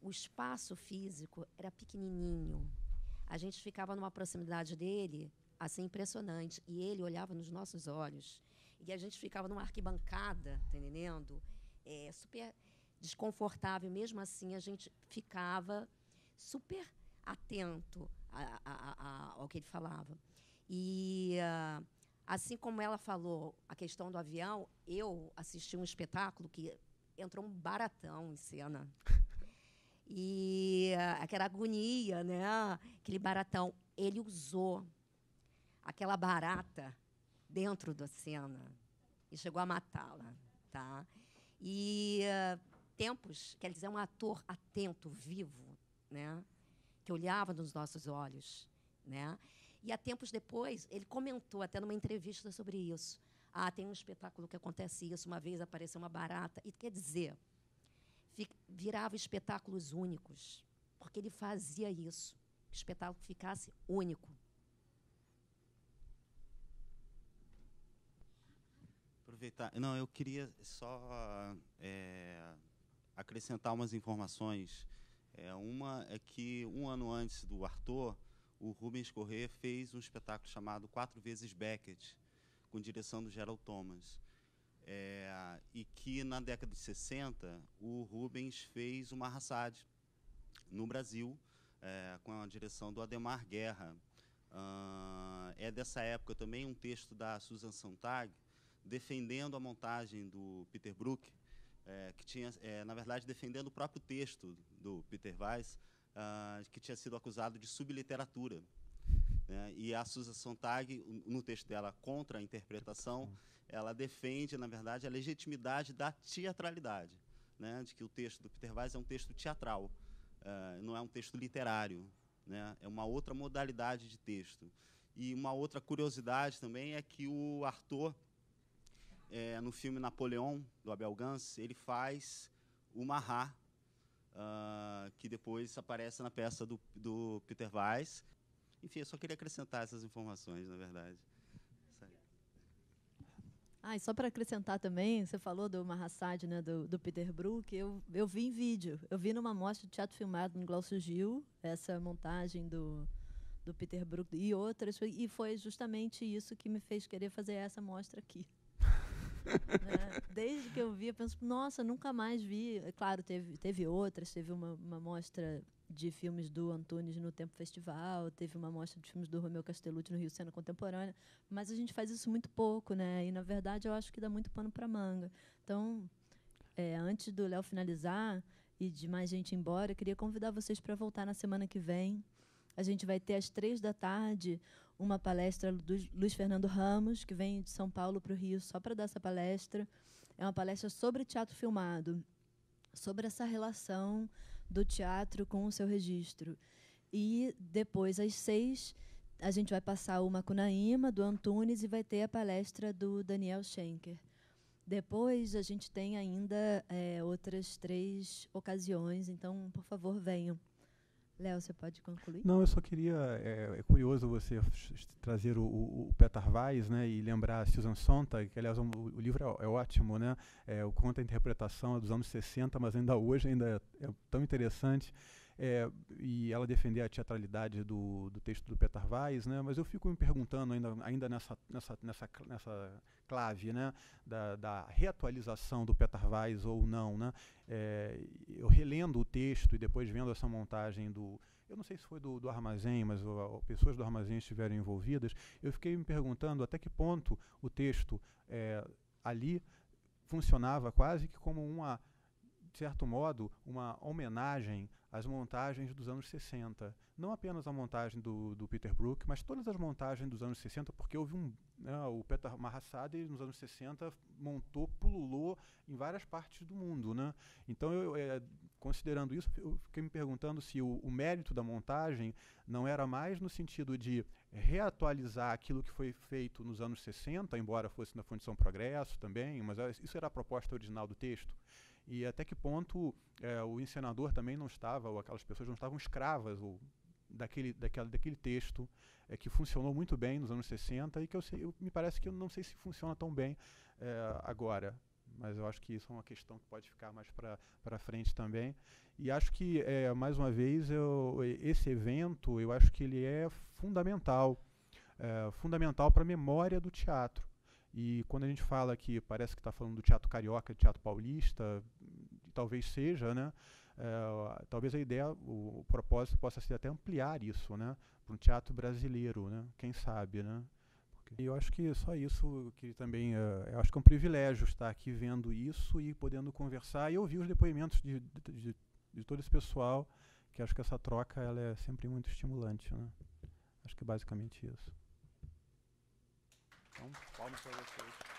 o espaço físico era pequenininho. A gente ficava numa proximidade dele, assim, impressionante. E ele olhava nos nossos olhos. E a gente ficava numa arquibancada, tá entendendo? Super desconfortável. Mesmo assim, a gente ficava super atento ao que ele falava. E, assim como ela falou a questão do avião, eu assisti um espetáculo que entrou um baratão em cena. E aquela agonia, né? Aquele baratão. Ele usou aquela barata dentro da cena e chegou a matá-la, tá? E tempos, quer dizer, um ator atento, vivo, né? Que olhava nos nossos olhos, né? E há tempos depois, ele comentou até numa entrevista sobre isso. Tem um espetáculo que acontece isso, uma vez apareceu uma barata. E quer dizer... virava espetáculos únicos, porque ele fazia isso, que o espetáculo ficasse único. Aproveitar. Não, eu queria só acrescentar umas informações. Uma é que, um ano antes do Artaud, o Rubens Corrêa fez um espetáculo chamado 4 vezes Beckett, com direção do Gerald Thomas. E que, na década de 60, o Rubens fez o Mahasad no Brasil, com a direção do Ademar Guerra. É dessa época também um texto da Susan Sontag, defendendo a montagem do Peter Brook, que tinha, na verdade, defendendo o próprio texto do Peter Weiss, que tinha sido acusado de subliteratura. Né? E a Susan Sontag, no texto dela contra a interpretação, ela defende, na verdade, a legitimidade da teatralidade, né? De que o texto do Peter Weiss é um texto teatral, não é um texto literário, né? É uma outra modalidade de texto. E uma outra curiosidade também é que o Artaud, no filme Napoleão, do Abel Gance, ele faz o Marat, que depois aparece na peça do Peter Weiss. Enfim, eu só queria acrescentar essas informações, na verdade. E só para acrescentar também, você falou do Mahasad, né, do Peter Brook, eu vi em vídeo. Eu vi numa mostra de teatro filmado no Glaucio Gil, essa montagem do Peter Brook e outras, e foi justamente isso que me fez querer fazer essa mostra aqui. Né? Desde que eu vi, eu penso, nossa, nunca mais vi. É claro, teve outras, teve uma mostra de filmes do Antunes no Tempo Festival, teve uma mostra de filmes do Romeu Castellucci no Rio Cena Contemporânea, mas a gente faz isso muito pouco, né? E, na verdade, eu acho que dá muito pano para manga. Então, antes do Léo finalizar e de mais gente ir embora, eu queria convidar vocês para voltar na semana que vem. A gente vai ter, às 15h, uma palestra do Luiz Fernando Ramos, que vem de São Paulo para o Rio só para dar essa palestra. É uma palestra sobre teatro filmado, sobre essa relação do teatro com o seu registro. E depois, às 6h, a gente vai passar o Macunaíma, do Antunes, e vai ter a palestra do Daniel Schenker. Depois, a gente tem ainda outras 3 ocasiões, então, por favor, venham. Léo, você pode concluir? Não, eu só queria... É curioso você trazer o Peter Weiss, né, e lembrar a Susan Sontag, que, aliás, o livro é ótimo, né? O conta a interpretação é dos anos 60, mas ainda hoje é tão interessante. E ela defender a teatralidade do texto do Peter Weiss, né? Mas eu fico me perguntando ainda nessa clave, né, da reatualização do Peter Weiss ou não, né? Eu relendo o texto e depois vendo essa montagem eu não sei se foi do Armazém, mas pessoas do Armazém estiveram envolvidas, eu fiquei me perguntando até que ponto o texto ali funcionava quase que como de certo modo, uma homenagem às montagens dos anos 60. Não apenas a montagem do Peter Brook, mas todas as montagens dos anos 60, porque houve o Peter Mahasad, nos anos 60, pululou em várias partes do mundo, né? Então, considerando isso, eu fiquei me perguntando se o mérito da montagem não era mais no sentido de reatualizar aquilo que foi feito nos anos 60, embora fosse na Fundição Progresso também, mas isso era a proposta original do texto. E até que ponto o encenador também não estava, ou aquelas pessoas não estavam escravas daquele texto que funcionou muito bem nos anos 60 e que me parece que eu não sei se funciona tão bem agora. Mas eu acho que isso é uma questão que pode ficar mais para frente também. E acho que, mais uma vez, esse evento, eu acho que ele é fundamental para a memória do teatro. E quando a gente fala que parece que está falando do teatro carioca, teatro paulista, talvez seja, né? Talvez a ideia, o propósito possa ser até ampliar isso, né, para um teatro brasileiro, né? Quem sabe, né? E eu acho que só isso que também, eu acho que é um privilégio estar aqui vendo isso e podendo conversar e ouvir os depoimentos de todo esse pessoal, que acho que essa troca ela é sempre muito estimulante, né? Acho que é basicamente isso. Então, palmas para vocês.